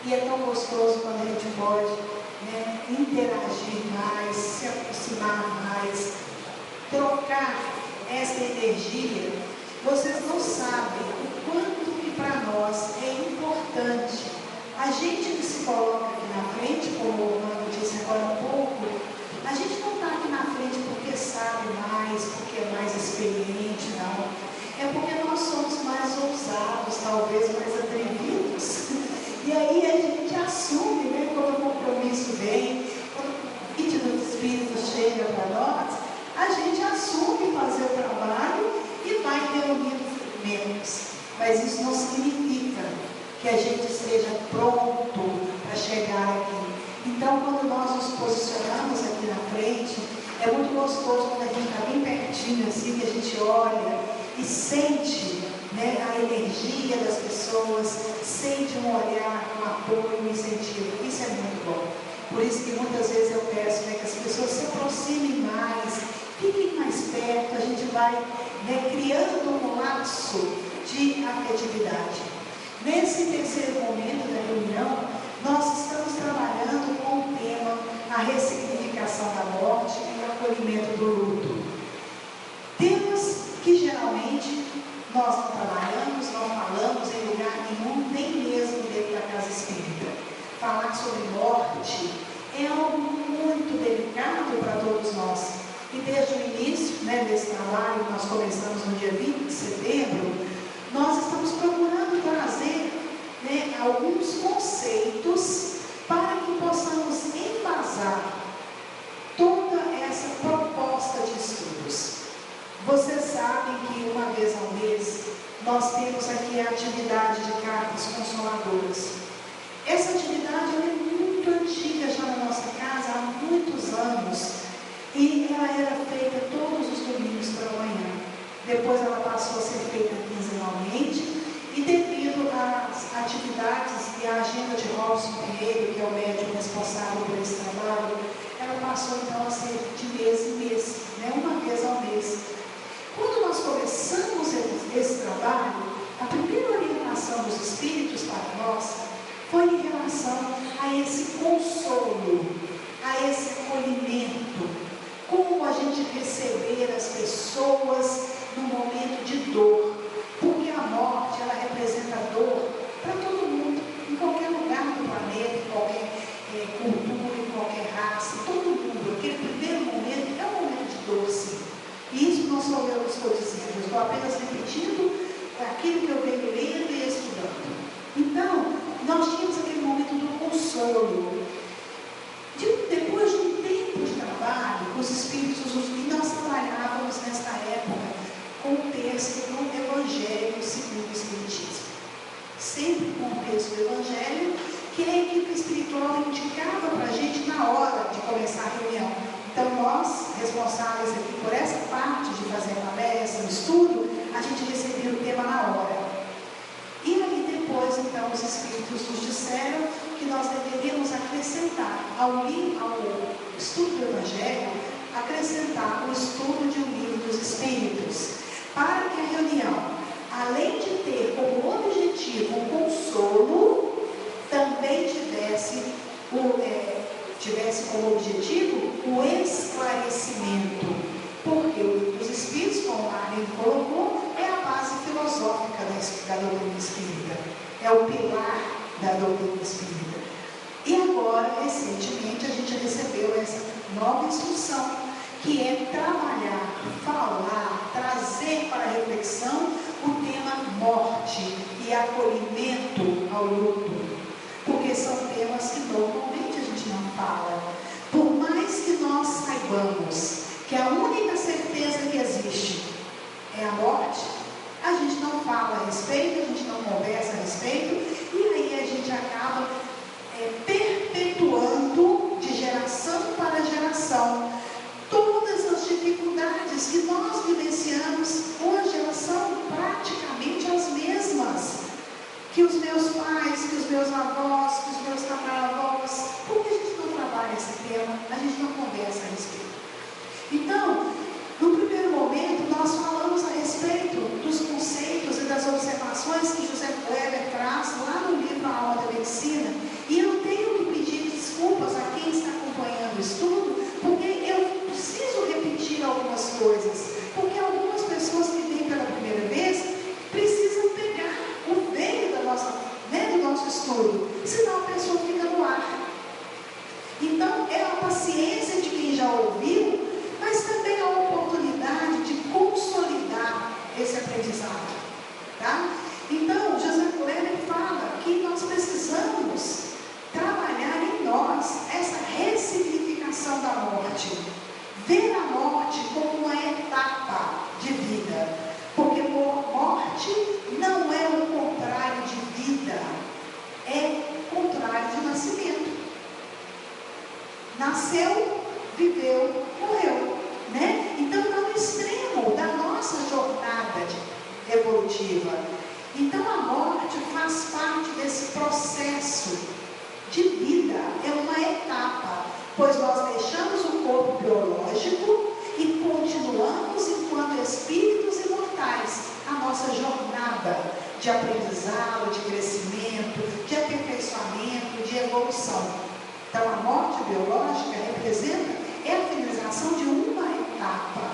e é tão gostoso quando a gente pode, né, interagir mais, se aproximar mais, trocar essa energia. Vocês não sabem o quanto que para nós é importante a gente que se coloca aqui na frente, como o Mano disse agora há pouco. A gente não está aqui na frente porque sabe mais, porque é mais experiente, não. É porque nós somos mais ousados, talvez mais atrevidos. E aí a gente assume, né, quando o compromisso vem, quando o convite do Espírito chega para nós, a gente assume fazer o trabalho e vai reunindo fragmentos. Mas isso não significa que a gente esteja pronto para chegar aqui. Então, quando nós nos posicionamos aqui na frente, é muito gostoso quando a gente está bem pertinho, assim, que a gente olha e sente, né, a energia das pessoas, sente um olhar, um apoio, um incentivo. Isso é muito bom. Por isso que muitas vezes eu peço, né, que as pessoas se aproximem mais, fiquem mais perto, a gente vai, né, criando um laço de afetividade. Nesse terceiro momento da reunião, nós estamos trabalhando com o tema a ressignificação da morte e o acolhimento do luto. Temas que geralmente nós não trabalhamos, não falamos em lugar nenhum, nem mesmo dentro da casa espírita. Falar sobre morte é algo muito delicado para todos nós. E desde o início, né, desse trabalho, nós começamos no dia 20 de setembro, nós estamos procurando trazer, né, alguns conceitos para que possamos embasar toda essa proposta de estudos. Vocês sabem que uma vez ao mês nós temos aqui a atividade de cartas consoladoras. Essa atividade é muito antiga já na nossa casa, há muitos anos, e ela era feita todos os domingos pela manhã. Depois ela passou a ser feita quinzenalmente, e devido às atividades e à agenda de Robson Pinheiro, que é o médico responsável por esse trabalho, ela passou então a ser de mês em mês, né, uma vez ao mês. Quando nós começamos esse trabalho, a primeira orientação dos Espíritos para nós foi em relação a esse consolo, a esse acolhimento, como a gente receber as pessoas no momento de dor, porque a morte, ela representa dor para todo mundo, em qualquer lugar do planeta, em qualquer cultura, em qualquer raça, todo mundo. Aquele primeiro momento é um momento de dor, sim. E isso não sou eu que estou dizendo, eu estou apenas repetindo aquilo que eu venho lendo e estudando. Então, nós tínhamos aquele momento do consolo. Depois de um tempo de trabalho com os Espíritos, e nós trabalhávamos nesta época com o texto do Evangelho segundo o Espiritismo. Sempre com o texto do Evangelho, que a equipe espiritual indicava para a gente na hora de começar a reunião. Então, nós, responsáveis aqui por essa parte de fazer a palestra, o estudo, a gente recebia o tema na hora. E aí depois, então, os Espíritos nos disseram que nós deveríamos acrescentar ao estudo do Evangelho, acrescentar o estudo de um livro dos Espíritos, para que a reunião, além de ter como objetivo o consolo, também tivesse como objetivo o esclarecimento. Porque o livro dos Espíritos, como a Arlene colocou, é a base filosófica da doutrina espírita, é o pilar da doutrina espírita. E agora, recentemente, a gente recebeu essa nova instrução, que é trabalhar, falar, trazer para a reflexão o tema morte e acolhimento ao luto, porque são temas que normalmente a gente não fala. Por mais que nós saibamos que a única certeza que existe é a morte, a gente não fala a respeito, a gente não conversa a respeito, e aí a gente acaba perpetuando de geração para geração todas as dificuldades que nós vivenciamos. Hoje elas são praticamente as mesmas que os meus pais, que os meus avós, que os meus tataravós. Por que a gente não trabalha esse tema? A gente não conversa a respeito. Então, no primeiro momento, nós falamos a respeito dos conceitos Nasceu, viveu, morreu, né? Então está no extremo da nossa jornada evolutiva. Então a morte faz parte desse processo de vida, é uma etapa, pois nós deixamos o corpo biológico e continuamos enquanto espíritos imortais a nossa jornada de aprendizado, de crescimento, de aperfeiçoamento, de evolução. Então a morte biológica é a finalização de uma etapa.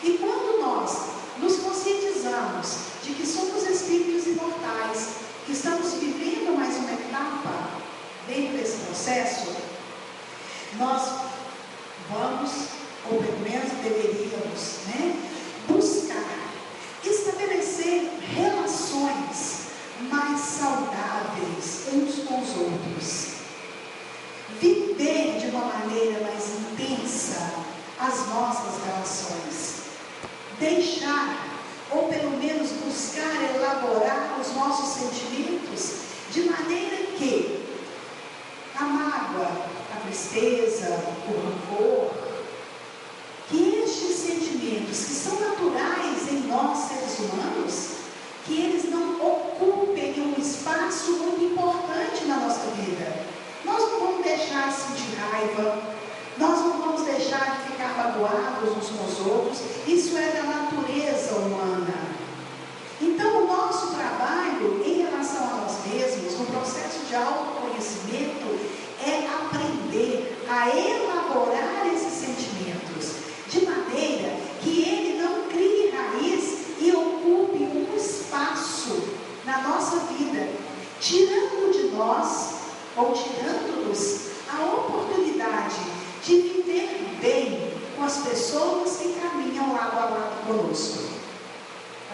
E quando nós nos conscientizamos de que somos espíritos imortais, que estamos vivendo mais uma etapa dentro desse processo, nós vamos, ou pelo menos deveríamos, buscar estabelecer relações mais saudáveis uns com os outros, viver de uma maneira mais intensa as nossas relações, deixar, ou pelo menos buscar elaborar os nossos sentimentos de maneira que a mágoa, a tristeza, o rancor, que estes sentimentos que são naturais em nós seres humanos, que eles não ocupem um espaço muito importante na nossa vida. Nós não vamos deixar de sentir raiva, nós não vamos deixar de ficar magoados uns com os outros. Isso é da natureza humana. Então o nosso trabalho em relação a nós mesmos, no processo de autoconhecimento, é aprender a elaborar esses sentimentos de maneira que ele não crie raiz e ocupe um espaço na nossa vida, tirando de nós, ou tirando-nos, a oportunidade de viver bem com as pessoas que caminham lado a lado conosco.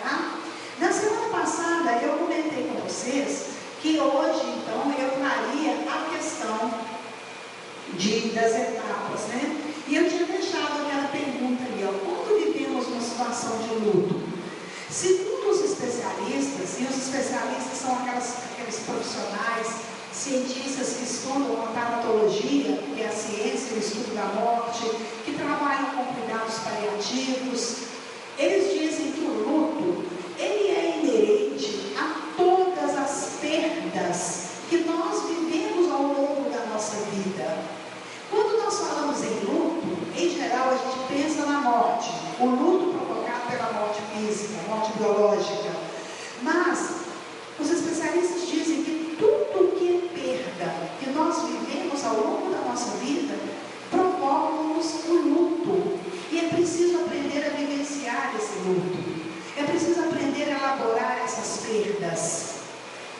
Tá? Na semana passada eu comentei com vocês que hoje então eu traria a questão das etapas, E eu tinha deixado aquela pergunta ali, quando vivemos uma situação de luto? Segundo os especialistas, e os especialistas são aqueles profissionais, cientistas que estudam a tanatologia, que é a ciência, o estudo da morte, que trabalham com cuidados paliativos, eles dizem que o luto, ele é inerente a todas as perdas que nós vivemos ao longo da nossa vida. Quando nós falamos em luto, em geral a gente pensa na morte, o luto provocado pela morte física, morte biológica. Mas os especialistas dizem que tudo que é perda que nós vivemos ao longo da nossa vida provoca-nos o luto. E é preciso aprender a vivenciar esse luto. É preciso aprender a elaborar essas perdas.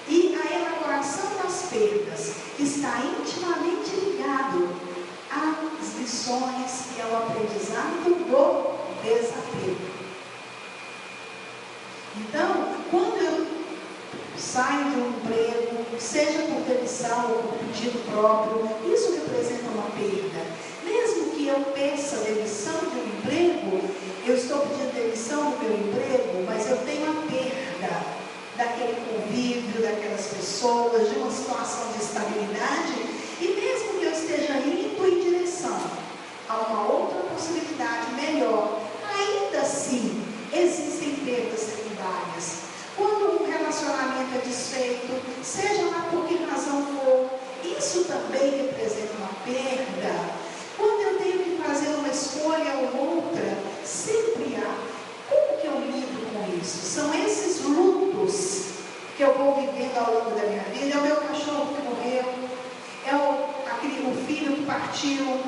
E a elaboração das perdas está intimamente ligado às lições e ao aprendizado do desapego. Então, quando eu saio de um emprego, seja por demissão ou por pedido próprio, isso representa uma perda. Mesmo que eu peça demissão de um emprego, eu estou pedindo demissão do meu emprego, mas eu tenho a perda daquele convívio, daquelas pessoas, de uma situação de estabilidade, e mesmo que eu esteja indo em direção a uma outra possibilidade melhor, ainda assim existem perdas secundárias. Quando um relacionamento é desfeito, seja lá por que razão for, isso também representa uma perda. Quando eu tenho que fazer uma escolha ou outra, sempre há. Como que eu lido com isso? São esses lutos que eu vou vivendo ao longo da minha vida. É o meu cachorro que morreu, é o filho que partiu,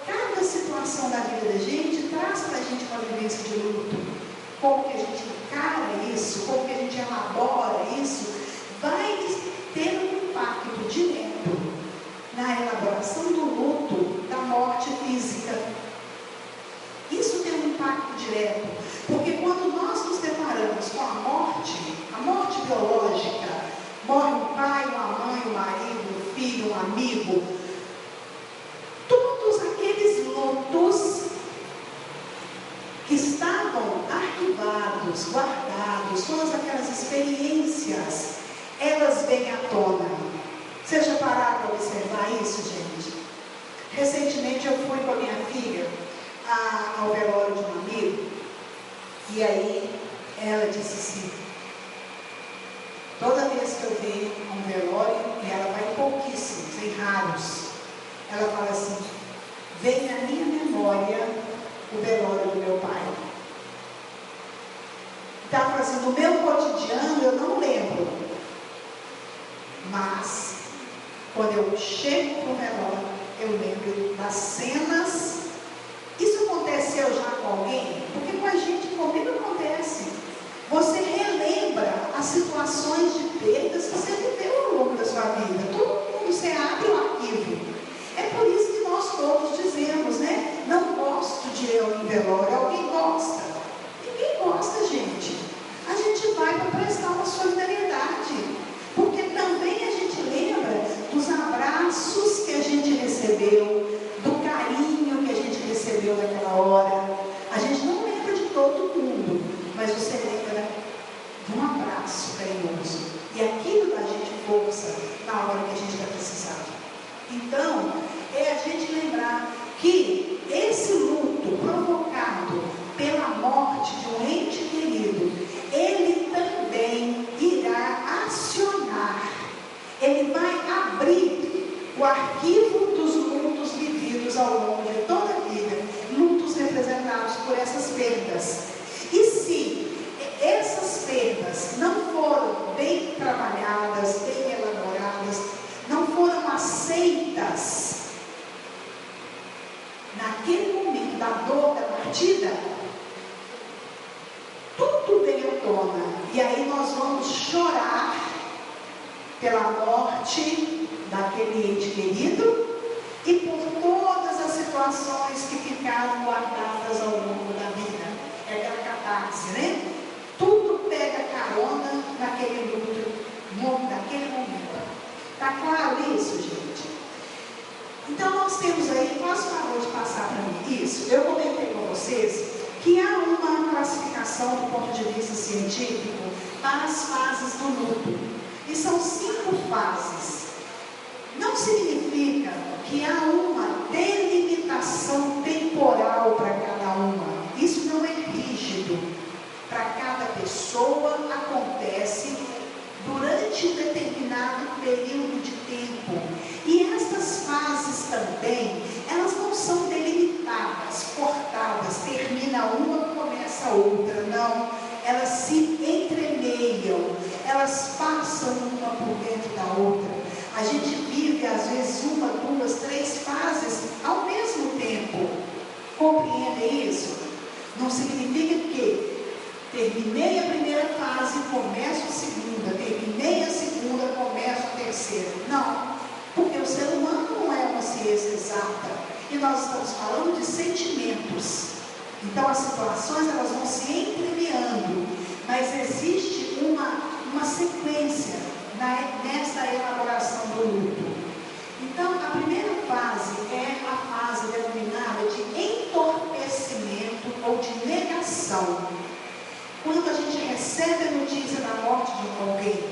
cada situação da vida da gente traz para a gente uma vivência de luto. Como que a gente encara isso, como que a gente elabora isso, vai ter um impacto direto na elaboração do luto, da morte física. Isso tem um impacto direto, porque quando nós nos deparamos com a morte biológica, morre um pai, uma mãe, um marido, um filho, um amigo, todos aqueles lutos que estavam arquivados, guardados, todas aquelas experiências, elas vêm à tona. Você já pararam para observar isso, gente? Recentemente eu fui com a minha filha ao velório de um amigo, e aí ela disse assim, toda vez que eu venho a um velório, e ela vai em pouquíssimos, em raros, ela fala assim, vem na minha memória o velório do meu pai. Está fazendo o meu cotidiano, eu não lembro, mas quando eu chego para o velório, eu lembro das cenas. Isso aconteceu já com alguém? Porque com a gente comigo acontece. Você relembra as situações de perdas que você viveu ao longo da sua vida. Todo mundo, você abre o arquivo. É por isso que nós todos dizemos, né? Não gosto de ir ao velório. Alguém gosta? Ninguém gosta, gente. A gente vai para prestar uma solidariedade. Porque também a gente lembra dos abraços que a gente recebeu, do carinho que a gente recebeu naquela hora. A gente não lembra de todo mundo, mas você lembra de um abraço carinhoso. E aquilo dá a gente força na hora que a gente vai precisar. Então, é a gente lembrar que esse luto provocado pela morte de um ente querido, ele também irá acionar, ele vai abrir o arquivo dos lutos vividos ao longo de toda a vida, lutos representados por essas perdas. E se essas perdas não foram bem trabalhadas, bem elaboradas, não foram aceitas naquele momento da dor, da partida, tudo vem à tona. E aí nós vamos chorar pela morte daquele ente querido e por todas as situações que ficaram guardadas ao longo da vida. É aquela catarse, né? Tudo pega carona naquele luto, naquele momento. Está claro isso, gente? Então nós temos aí, faço favor de passar para mim isso. Eu comentei com vocês que há uma classificação do ponto de vista científico para as fases do luto. E são 5 fases. Não significa que há uma delimitação temporal para cada uma. Isso não é rígido. Para cada pessoa acontece durante um determinado período de tempo. E essas fases também, elas não são delimitadas, cortadas, termina uma, começa a outra, não. Elas se entremeiam, elas passam uma por dentro da outra. A gente vive às vezes 1, 2, 3 fases ao mesmo tempo. Compreendem isso? Não significa que terminei a primeira fase, começo a segunda, terminei a segunda, começo a terceira. Não, porque o ser humano não é uma ciência exata. E nós estamos falando de sentimentos. Então as situações elas vão se entremeando, mas existe uma sequência nessa elaboração do luto. Então a primeira fase é a fase denominada de entorpecimento ou de negação. Quando a gente recebe a notícia da morte de alguém,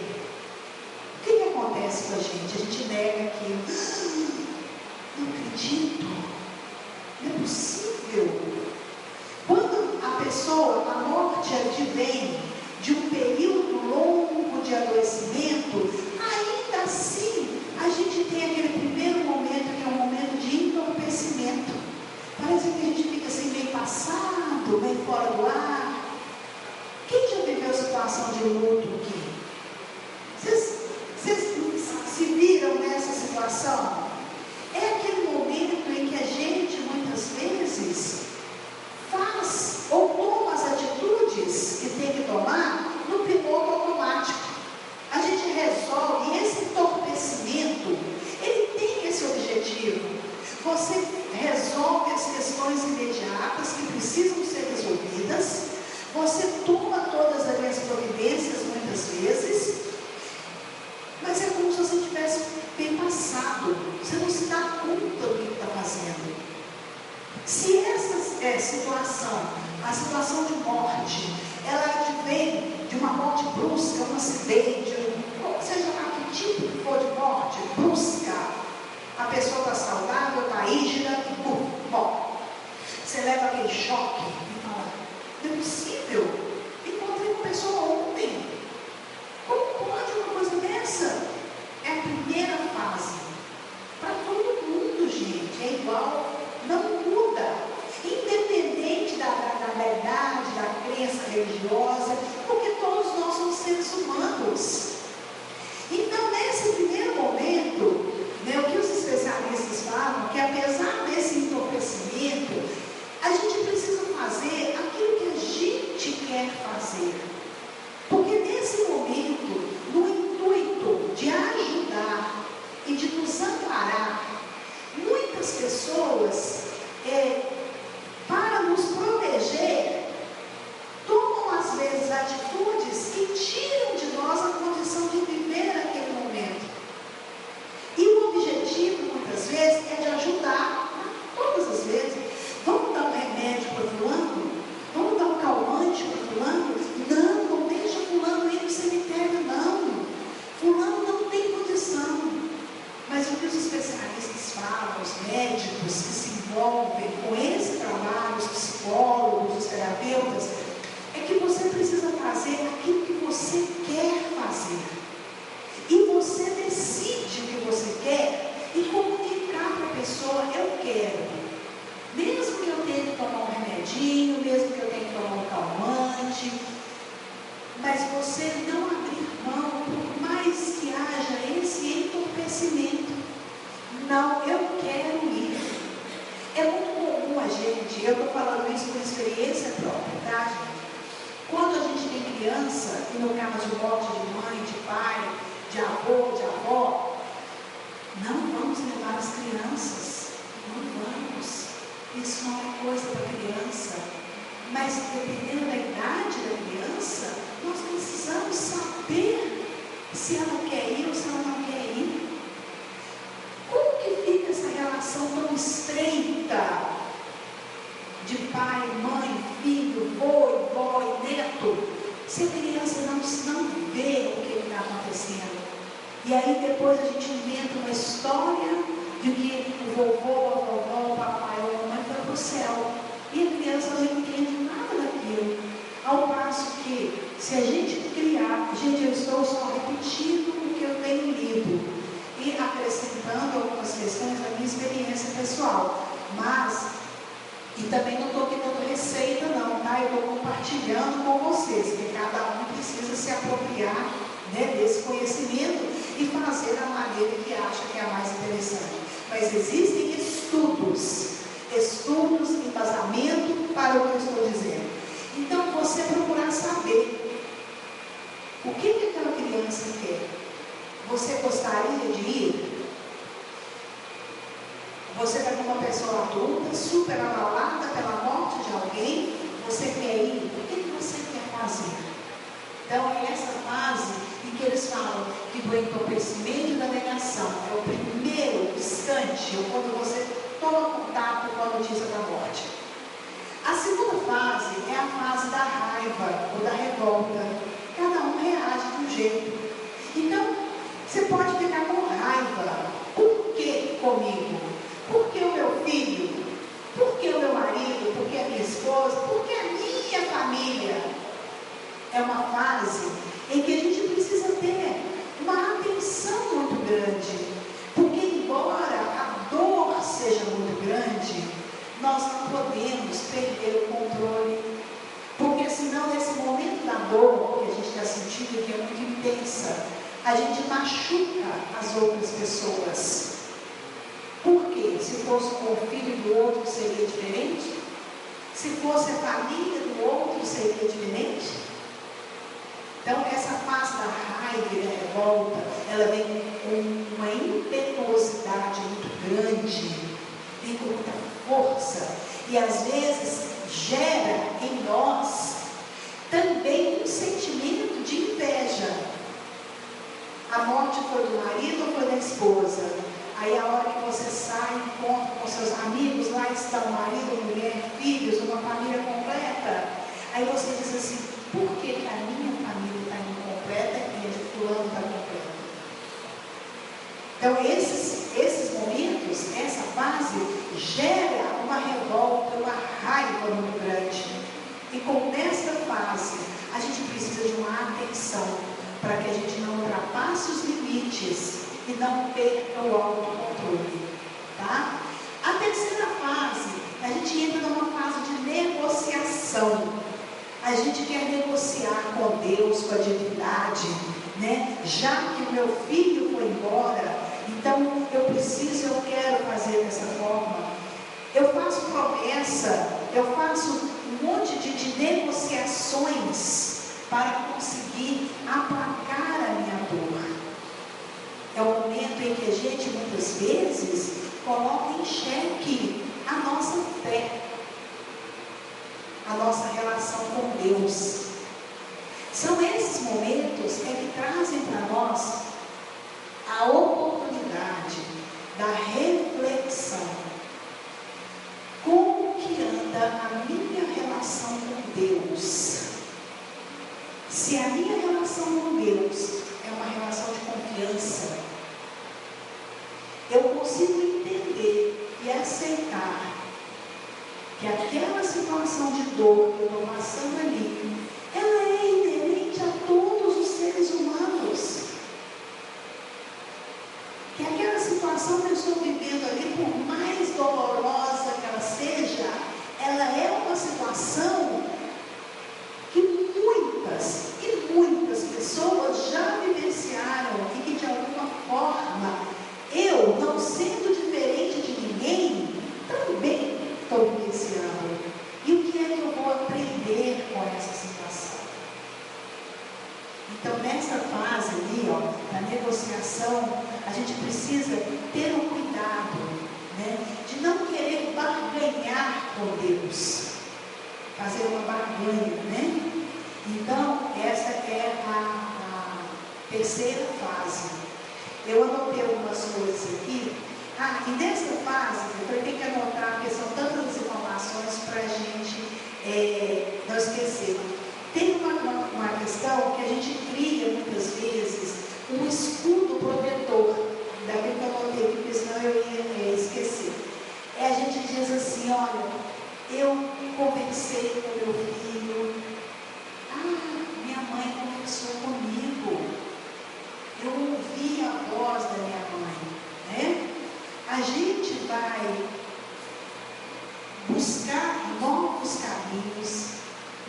o que acontece com a gente? A gente nega aquilo. Não acredito, não é possível. Quando a pessoa, a morte advém de um período longo de adoecimento, ainda assim a gente tem aquele primeiro momento que é um momento de entorpecimento. Parece que a gente fica assim meio passado, meio fora do ar. Quem já viveu situação de luto aqui? Vocês se viram nessa situação? É aquele momento em que a gente muitas vezes faz ou toma as atitudes que tem que tomar no piloto automático. A gente resolve, e esse entorpecimento, ele tem esse objetivo. Você resolve as questões imediatas que precisam ser resolvidas, você toma todas as providências muitas aquele choque e fala, não é possível, encontrei uma pessoa ontem, como pode uma coisa dessa? É a primeira fase, para todo mundo, gente, é igual, não muda, independente da verdade, da crença religiosa, porque todos nós somos seres humanos. Então, nesse primeiro momento, né, o que os especialistas falam, que apesar desse entorpecimento, a gente precisa fazer aquilo que a gente quer fazer. Porque nesse momento, no intuito de ajudar e de nos amparar, muitas pessoas, para nos proteger, tomam às vezes atitudes que tiram de nós a condição de viver aquele momento. E o objetivo, muitas vezes, é de ajudar, todas as vezes. Vamos dar um remédio para fulano? Vamos dar um calmante para fulano? Não deixa fulano ir no cemitério, não. Fulano não tem condição. Mas o que os especialistas falam, os médicos que se envolvem com esse trabalho, os psicólogos, os terapeutas, é que você precisa fazer aquilo que você quer fazer. E você decide o que você quer e comunicar para a pessoa, eu quero. Mesmo que eu tenha que tomar um remedinho, mesmo que eu tenha que tomar um calmante, mas você não abrir mão, por mais que haja esse entorpecimento. Não, eu quero ir. É muito comum a gente, eu estou falando isso por experiência própria, tá, gente? Quando a gente tem criança, e no caso de morte de mãe, de pai, de avô, de avó, não vamos levar as crianças, não vamos. Isso não é coisa para criança. Mas dependendo da idade da criança, nós precisamos saber se ela quer ir ou se ela não quer ir. Como que fica essa relação tão estreita de pai, mãe, filho, vô, vó e neto, se a criança não vê o que está acontecendo? E aí depois a gente inventa uma história de que o vovô, a vovó, o papai ou a mamãe foi para o céu. E a criança não entende nada daquilo. Ao passo que, se a gente criar, gente, eu estou só repetindo o que eu tenho lido e acrescentando algumas questões da minha experiência pessoal. Mas, e também não estou aqui dando receita não, tá? Eu estou compartilhando com vocês, que cada um precisa se apropriar, né, desse conhecimento e fazer da maneira que acha que é a mais interessante. Mas existem estudos, embasamento para o que eu estou dizendo. Então, você procurar saber o que aquela criança quer. Você gostaria de ir? Você está com uma pessoa adulta, super abalada pela morte de alguém, você quer ir? O que você quer fazer? Então, é essa fase em que eles falam que do entorpecimento e da negação é o primeiro instante, ou quando você toma contato com a notícia da morte. A segunda fase é a fase da raiva ou da revolta. Cada um reage de um jeito. Então, você pode ficar com raiva. Por que comigo? Por que o meu filho? Por que o meu marido? Por que a minha esposa? Por que a minha família? É uma fase em que a gente precisa ter uma atenção muito grande. Porque embora a dor seja muito grande, nós não podemos perder o controle. Porque senão nesse momento da dor que a gente está sentindo, que é muito intensa, a gente machuca as outras pessoas. Por quê? Se fosse com o filho do outro seria diferente? Se fosse a família do outro seria diferente? Então essa fase da raiva e da revolta, ela vem com uma impetuosidade muito grande, vem com muita força, e às vezes gera em nós também um sentimento de inveja. A morte foi do marido ou foi da esposa? Aí a hora que você sai, encontra com seus amigos, lá está o marido, mulher, filhos, uma família completa. Aí você diz assim, por que a minha família está incompleta e a de fulano está completa? Então esses momentos, essa fase, gera uma uma revolta, uma raiva muito grande. E como nesta fase, a gente precisa de uma atenção para que a gente não ultrapasse os limites e não perca o autocontrole, tá? A terceira fase, a gente entra numa fase de negociação. A gente quer negociar com Deus, com a divindade, né? Já que o meu filho foi embora, então eu quero fazer dessa forma. Eu faço promessa, eu faço um monte de negociações para conseguir aplacar a minha dor. É o momento em que a gente muitas vezes coloca em xeque a nossa fé, a nossa relação com Deus. São esses momentos que trazem para nós a oportunidade da reflexão. Como que anda a minha relação com Deus? Se a minha relação com Deus é uma relação de confiança, eu consigo entender e aceitar que aquela situação de dor que eu estou passando ali, ela é inerente a todos os seres humanos. Que aquela situação que eu estou vivendo ali, por mais dolorosa que ela seja, ela é uma situação que muitas e muitas pessoas já vivenciaram e que de alguma forma, eu, não sendo diferente de ninguém, também estou vivenciando. E o que é que eu vou aprender com essa situação? Então, nessa fase ali, da negociação, a gente precisa ter um cuidado, né, de não querer barganhar com Deus, fazer uma barganha, né? Então, essa é a terceira fase. Eu anotei algumas coisas aqui. E nessa fase, eu tenho que anotar, porque são tantas informações para a gente não esquecer. Tem uma questão que a gente cria muitas vezes um escudo protetor. Ainda bem que eu anotei aqui, porque senão eu ia esquecer. A gente diz assim: olha, eu conversei com meu filho, minha mãe conversou comigo, eu ouvi a voz da minha mãe, né? A gente vai buscar novos caminhos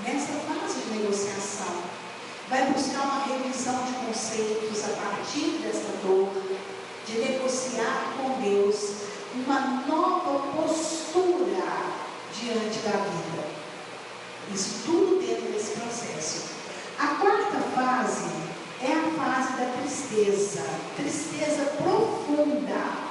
nessa fase de negociação, vai buscar uma revisão de conceitos a partir dessa dor, de negociar com Deus uma nova postura diante da vida. Isso tudo dentro desse processo. A quarta fase é a fase da tristeza, tristeza profunda.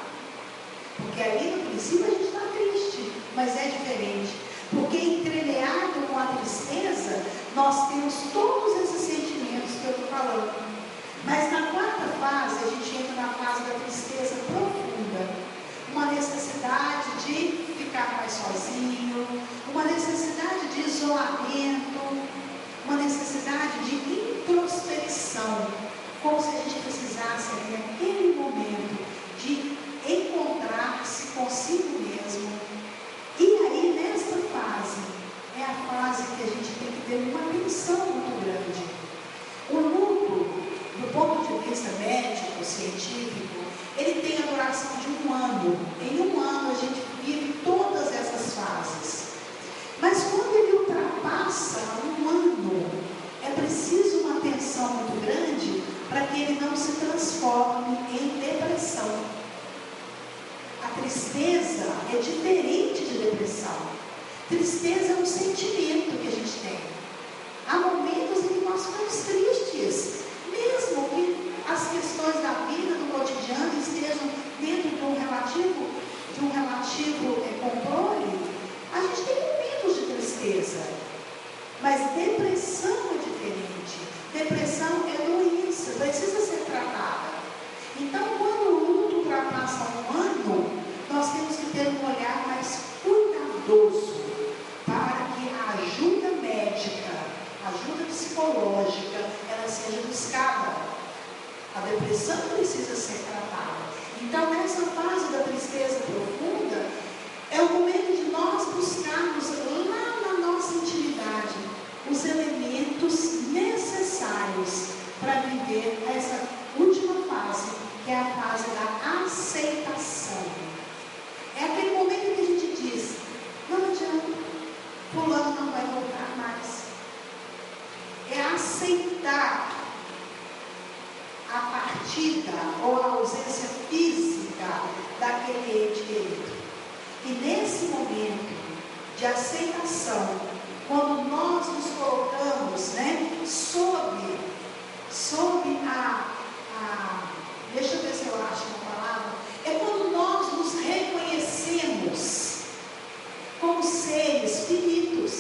Porque ali no princípio a gente está triste, mas é diferente. Porque entremeado com a tristeza, nós temos todos esses sentimentos que eu estou falando. Mas na quarta fase, a gente entra na fase da tristeza profunda. Uma necessidade de ficar mais sozinho, uma necessidade de isolamento, uma necessidade de introspecção, como se a gente precisasse, naquele momento, de encontrar-se consigo mesmo. E aí, nesta fase, é a fase que a gente tem que ter uma atenção muito grande. O luto, do ponto de vista médico, científico, ele tem a duração de 1 ano. Em 1 ano, a gente vive todas essas fases. Mas quando ele ultrapassa 1 ano, é preciso uma atenção muito grande para que ele não se transforme em depressão. A tristeza é diferente de depressão. Tristeza é um sentimento que a gente tem. Há momentos em que nós ficamos tristes, mesmo que as questões da vida, do cotidiano, estejam dentro de um relativo controle. A gente tem momentos de tristeza, mas depressão é diferente. Depressão é doença, precisa ser tratada. Então, quando o luto ultrapassa 1 ano, nós temos que ter um olhar mais cuidadoso para que a ajuda médica, a ajuda psicológica, ela seja buscada. A depressão precisa ser tratada. Então, nessa fase da tristeza profunda, é o momento de nós buscarmos lá na nossa intimidade os elementos necessários para viver essa última fase, que é a fase da aceitação. É aquele momento que a gente diz: não adianta, fulano não vai voltar mais. É aceitar a partida ou a ausência física daquele ente querido. E nesse momento de aceitação, quando nós nos colocamos, sob deixa eu ver se eu acho uma palavra, é quando nós nos reconhecemos como seres finitos,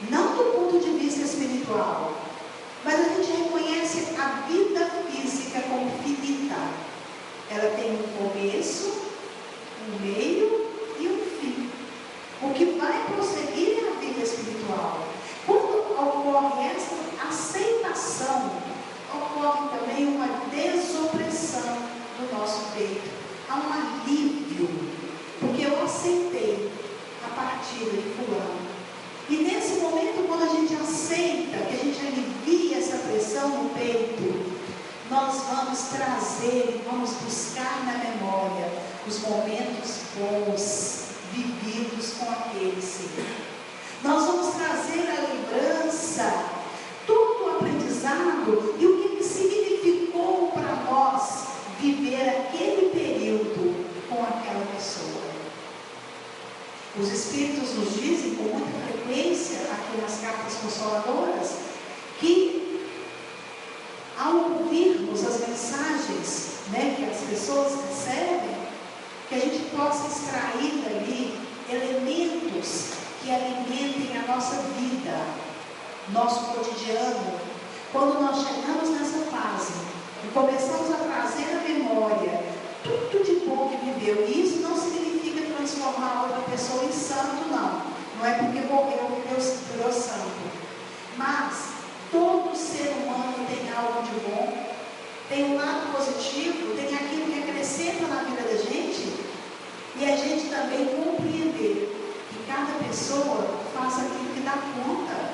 não do ponto de vista espiritual, mas a gente reconhece a vida física como finita. Ela tem um começo, um meio e um fim. O que vai prosseguir é a vida espiritual. Quando ocorre essa aceitação, ocorre também uma desopressão do nosso peito. Há um alívio, porque eu aceitei a partida de fulano. E nesse momento, quando a gente aceita, que a gente alivia essa pressão no peito, nós vamos trazer e vamos buscar na memória os momentos bons vividos com aquele Senhor. Nós vamos trazer a lembrança, todo o aprendizado e o que significou para nós viver aquele período com aquela pessoa. Os Espíritos nos dizem com muita frequência, aqui nas cartas consoladoras, que ao ouvirmos as mensagens que as pessoas recebem, que a gente possa extrair dali elementos que alimentem a nossa vida, nosso cotidiano. Quando nós chegamos nessa fase e começamos a trazer à memória tudo de bom que viveu, e isso não significa transformar outra pessoa em santo, não é porque morreu que virou santo, mas todo ser humano tem algo de bom, tem um lado positivo, tem aquilo que acrescenta na vida da gente, e a gente também compreender que cada pessoa faz aquilo que dá conta,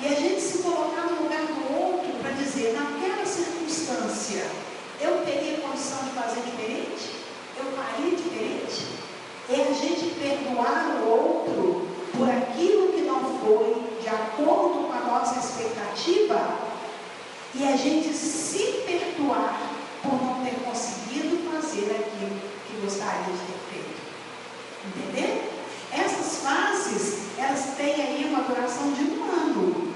e a gente se colocar no lugar do outro para dizer, naquela circunstância, eu teria condição de fazer diferente? Eu faria diferente? É a gente perdoar o outro por aquilo que não foi de acordo com a nossa expectativa, e a gente se perdoar por não ter conseguido fazer aquilo que gostaria de ter feito. Entendeu? Essas fases, elas têm aí uma duração de 1 ano.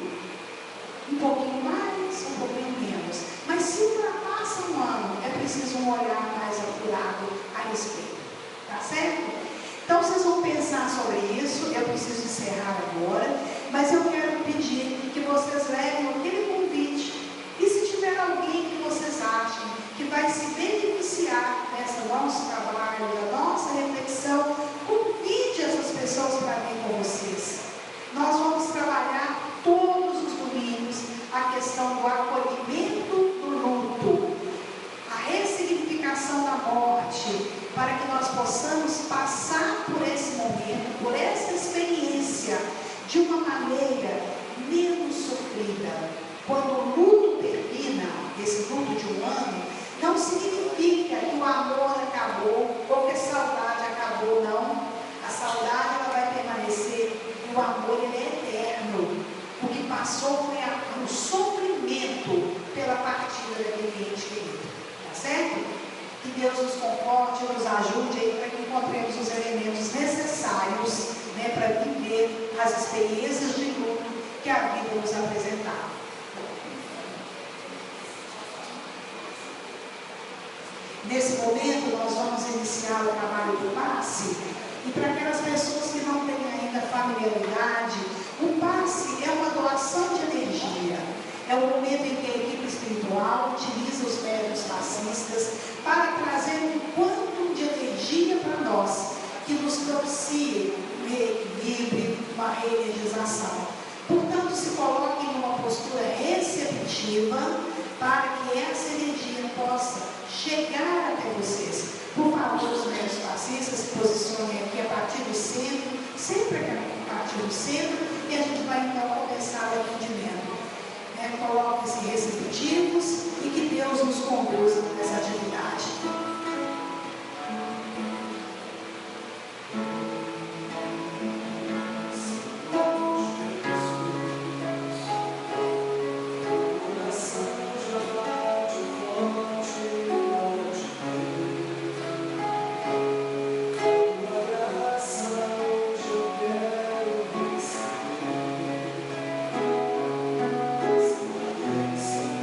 Um pouquinho mais, um pouquinho menos. Mas se ultrapassa 1 ano, é preciso um olhar mais apurado a respeito. Tá certo? Então vocês vão pensar sobre isso. Eu preciso encerrar agora, mas eu quero pedir que vocês levem aquele convite. E se tiver alguém que vocês achem que vai se beneficiar desse nosso trabalho, da nossa reflexão, convide essas pessoas para vir com vocês. Nós vamos trabalhar todos os domingos a questão do acolhimento do luto, a ressignificação da morte, para que nós possamos passar por esse momento, por essa experiência, de uma maneira menos sofrida. Quando o luto termina, esse luto de 1 ano, não significa que o amor acabou, ou que a saudade acabou, não. A saudade ela vai permanecer, e o amor ele é eterno. O que passou foi o sofrimento pela partida daquele ente querido. Tá certo? Que Deus nos conforte, nos ajude aí para que encontremos os elementos necessários para viver as experiências de luto que a vida nos apresentar. Nesse momento, nós vamos iniciar o trabalho do passe. E para aquelas pessoas que não têm ainda familiaridade, o passe é uma doação de energia. É o momento em que a equipe espiritual utiliza os médiuns passistas para trazer um quantum de energia para nós, que nos propicie um reequilíbrio, uma reenergização. Portanto, se coloque em uma postura receptiva para que essa energia possa chegar até vocês. Por favor, os médiuns passistas se posicionem aqui a partir do centro, sempre a partir do centro, e a gente vai então começar o atendimento. Coloquem-se receptivos e que Deus nos conduza nessa atividade. Sim.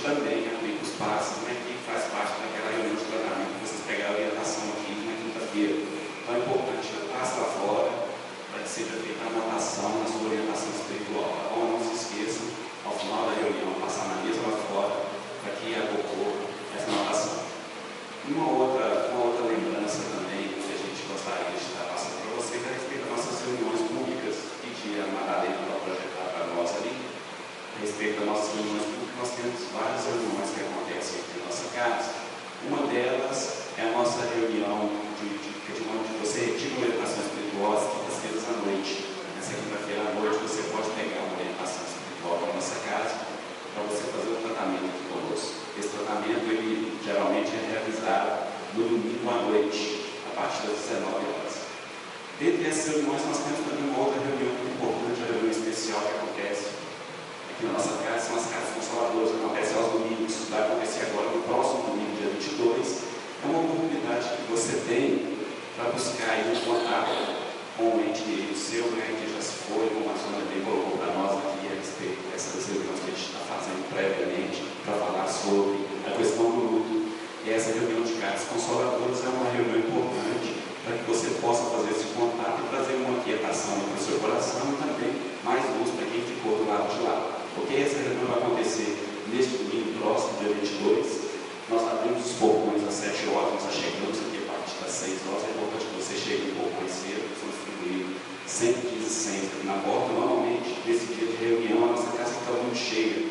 também aplica os passos, né, que faz parte daquela reunião de tratamento que vocês pegaram a orientação aqui na quinta-feira. Então é importante que passe lá fora para que seja feita a anotação na sua orientação espiritual. Tá bom? Não se esqueçam, ao final da reunião, passar na mesa lá fora para que ocorra essa anotação. Uma outra lembrança também que a gente gostaria de estar passando para vocês é a respeito das nossas reuniões públicas, que a Madalena vai projetar para nós ali. A respeito das nossas reuniões públicas, nós temos várias reuniões que acontecem aqui na nossa casa. Uma delas é a nossa reunião onde você retira uma orientação espiritual às quintas-feiras à noite. Nessa quinta-feira à noite você pode pegar uma orientação espiritual para a nossa casa para você fazer o tratamento aqui conosco. Esse tratamento, ele geralmente é realizado no domingo à noite, a partir das 19 horas. Dentre essas reuniões, nós temos também uma outra reunião muito importante, a reunião especial que acontece aqui na nossa casa, são as casas consoladoras, que acontecem aos domingos. Vai acontecer agora no próximo domingo, dia 22. É uma oportunidade que você tem para buscar aí um contato com o ente querido seu, né, que já se foi, como a Sônia bem colocou para nós aqui a respeito dessas reuniões que a gente está fazendo previamente, para falar sobre a questão do luto. E essa reunião de casas consoladoras é uma reunião importante para que você possa fazer esse contato e trazer uma quietação para o seu coração e também mais luz para quem ficou do lado de lá. Porque essa reunião vai acontecer neste domingo próximo, dia 22. Nós abrimos os portões às 7 horas, nós já chegamos aqui a partir das 6 horas. É importante que você chegue um pouco mais cedo, que são distribuídos 115 senhas aqui na porta. Normalmente, nesse dia de reunião, a nossa casa fica muito cheia,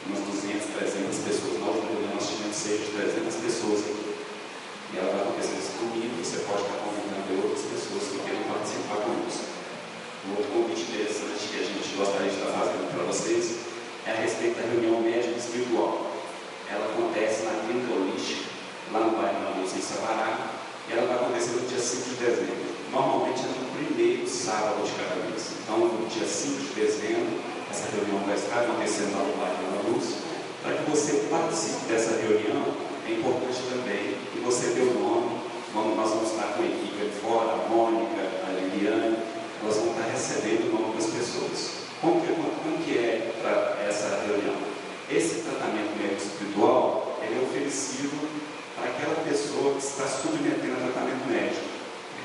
umas 200, 300 pessoas. Na última reunião, nós tivemos cerca de 300 pessoas aqui. E ela vai acontecer esse domingo, você pode estar convidando outras pessoas que queiram participar conosco. Um outro convite interessante que a gente gostaria de estar fazendo para vocês é a respeito da reunião médica espiritual. Ela acontece na Clínica Holística, lá no bairro da Luz, em Sabará, e ela vai acontecer no dia 5 de dezembro. Normalmente é no primeiro sábado de cada mês. Então, no dia 5 de dezembro, essa reunião vai estar acontecendo lá no bairro da Luz. Para que você participe dessa reunião, é importante também que você dê o nome. Nós vamos estar com a equipe de fora, a Mônica, a Liliane, elas vão estar recebendo o nome das pessoas. Como que é para essa reunião? Esse tratamento médico espiritual, ele é oferecido para aquela pessoa que está submetendo a tratamento médico.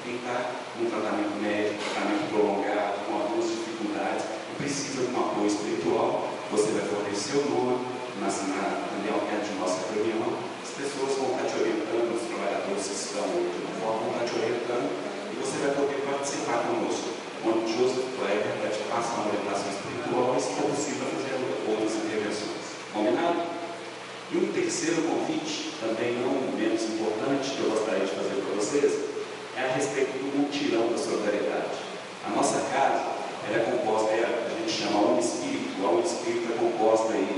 Quem está num tratamento médico, tratamento prolongado, com algumas dificuldades, e precisa de um apoio espiritual, você vai fornecer o nome na reunião de nossa reunião. As pessoas vão estar te orientando, os trabalhadores que estão hoje na forma vão estar te orientando, e você vai poder participar conosco. Quando Joseph Kleber vai te passar uma orientação espiritual, e se for possível fazer outras intervenções. Combinado? E um terceiro convite, também não menos importante, que eu gostaria de fazer para vocês, é a respeito do mutirão da solidariedade. A nossa casa, ela é composta, a gente chama Alma Espírito. A Alma Espírito é composta aí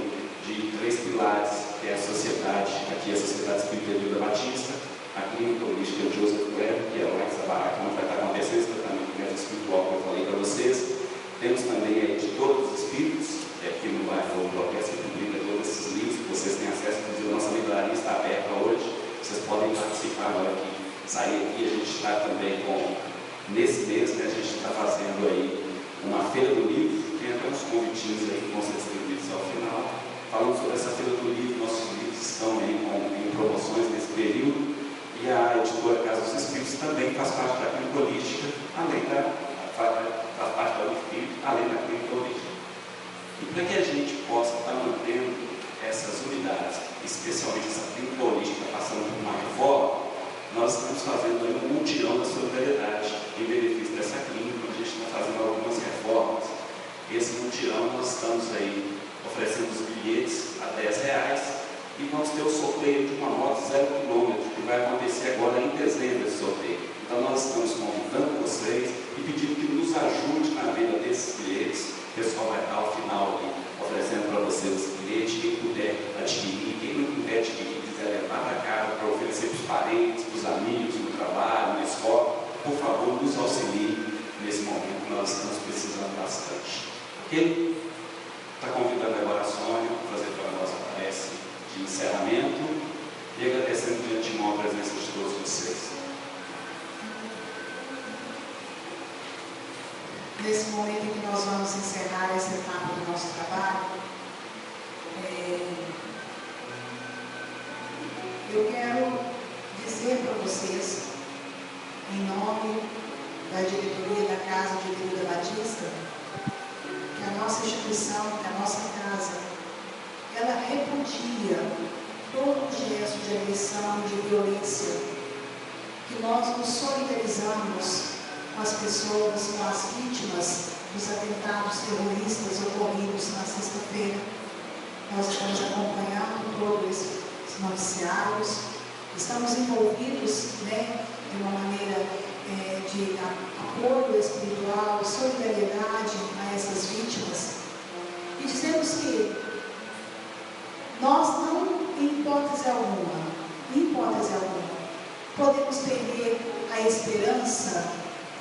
de 3 pilares, que é a sociedade, aqui é a Sociedade Espírita Hilda Batista, a Clínica Holística de Joseph Kleber, que é lá em Sabará, que vai estar acontecendo esse tratamento médico espiritual que eu falei para vocês. Temos também a Editora dos Espíritos, que é aqui no bairro do Orquestra que publica todos esses livros, que vocês têm acesso, inclusive a nossa livraria está aberta hoje, vocês podem participar agora que sair aqui. A gente está também nesse mês, né, a gente está fazendo aí uma feira do livro, tem até uns convitinhos aí que vão ser distribuídos ao final, falando sobre essa feira do livro. Nossos livros estão aí em promoções nesse período, e a Editora Casa dos Espíritos também faz parte da Clínica Holística, faz parte da Espírito, além da Clínica Holística. E para que a gente possa estar mantendo essas unidades, especialmente essa Clínica Holística passando por uma reforma, nós estamos fazendo aí um mutirão da solidariedade em benefício dessa clínica, onde a gente está fazendo algumas reformas. Esse mutirão nós estamos aí oferecendo os bilhetes a R$10 e vamos ter o sorteio de uma moto 0 km, que vai acontecer agora em dezembro esse sorteio. Então nós estamos convidando vocês e pedindo que nos ajude na venda desses bilhetes. O pessoal vai estar ao final ali oferecendo para vocês esse bilhete. Quem puder adquirir, quem não puder adquirir, quiser levar para casa para oferecer para os parentes, para os amigos, no trabalho, na escola, por favor, nos auxilie nesse momento que nós estamos precisando bastante. Ok? Está convidando agora a Sônia para fazer para nós a prece de encerramento e agradecendo de antemão a presença de todos vocês. Nesse momento em que nós vamos encerrar essa etapa do nosso trabalho, diretoria da Casa de Vida Batista, que a nossa instituição, que a nossa casa, ela repudia todo gesto de agressão, de violência, que nós nos solidarizamos com as pessoas, com as vítimas dos atentados terroristas ocorridos na sexta-feira. Nós estamos acompanhando todos esses noticiários, estamos envolvidos, de uma maneira de apoio espiritual, solidariedade a essas vítimas, e dizemos que nós não, em hipótese alguma, podemos perder a esperança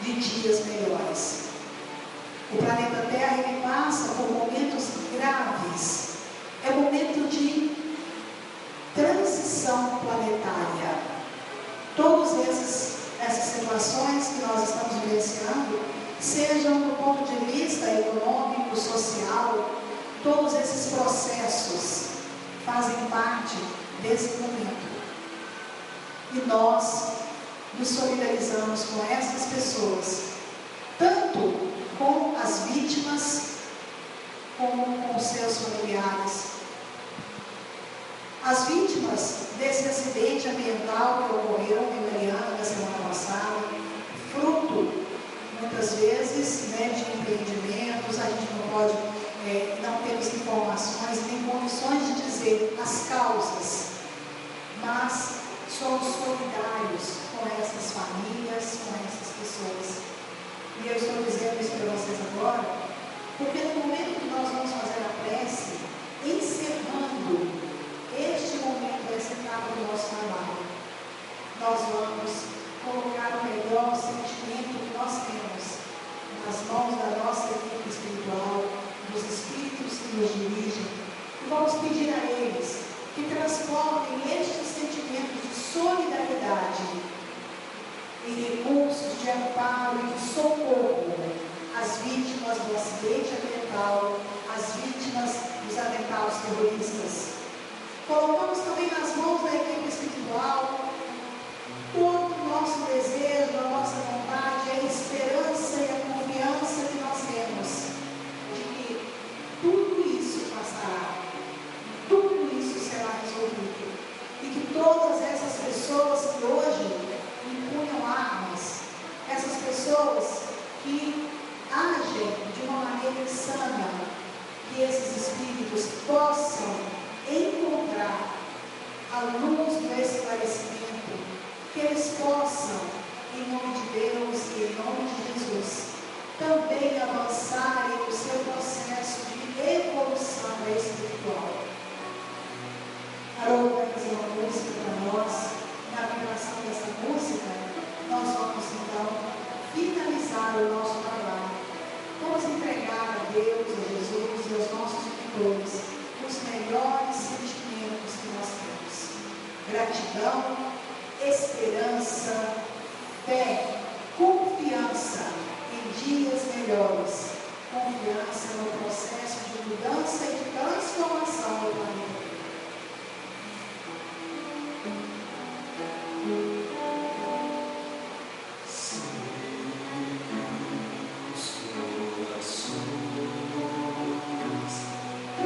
de dias melhores. O planeta Terra, ele passa por momentos graves. É um momento de transição planetária. Todas essas situações que nós estamos vivenciando, sejam do ponto de vista econômico, social, todos esses processos fazem parte desse momento. E nós nos solidarizamos com essas pessoas, tanto com as vítimas, como com seus familiares. As vítimas desse acidente ambiental que ocorreu em Mariana na semana passada, fruto, muitas vezes, de empreendimentos, a gente não pode, não temos informações, nem condições de dizer as causas, mas somos solidários com essas famílias, com essas pessoas. E eu estou dizendo isso para vocês agora, porque no momento que nós vamos fazer a prece, encerrando este momento, essa etapa do nosso trabalho, nós vamos colocar o melhor sentimento que nós temos nas mãos da nossa equipe espiritual, dos espíritos que nos dirigem, e vamos pedir a eles que transformem estes sentimentos de solidariedade em recursos de amparo e de socorro às vítimas do acidente ambiental, às vítimas dos atentados terroristas. Colocamos também nas mãos da equipe espiritual todo o nosso desejo, a nossa vontade, a esperança e a confiança que nós temos de que tudo isso passará, tudo isso será resolvido, e que todas essas pessoas que hoje empunham armas, essas pessoas que agem de uma maneira insana, que esses espíritos possam encontrar a luz do esclarecimento, que eles possam, em nome de Deus e em nome de Jesus, também avançarem no seu processo de evolução espiritual. Haroldo vai fazer uma música para nós. Na vibração dessa música, nós vamos então finalizar o nosso trabalho. Vamos entregar a Deus, a Jesus e aos nossos mentores os melhores sentimentos que nós temos: gratidão, esperança, fé, confiança em dias melhores, confiança no processo de mudança e de transformação do planeta. Oh,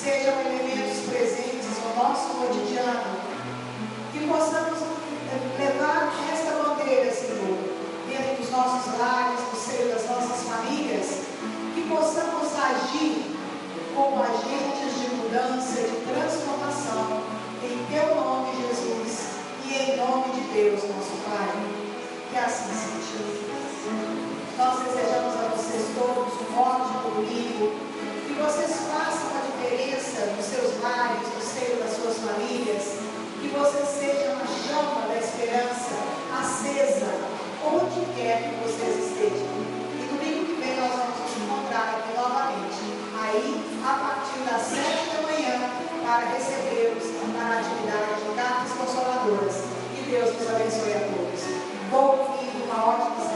sejam elementos presentes no nosso cotidiano, que possamos levar esta bandeira, Senhor, dentro dos nossos lares, no seio das nossas famílias, que possamos agir como agentes de mudança, de transformação, em Teu nome, Jesus, e em nome de Deus, nosso Pai. Que assim seja. Nós desejamos a vocês todos um ótimo domingo, que vocês façam a diferença nos seus lares, no seio das suas famílias, que vocês sejam a chama da esperança acesa, onde quer que vocês estejam. E domingo que vem nós vamos nos encontrar aqui novamente, aí a partir das 7 da manhã, para recebê-los para a atividade de cartas consoladoras. Que Deus nos abençoe a todos. Bom domingo, uma ótima semana.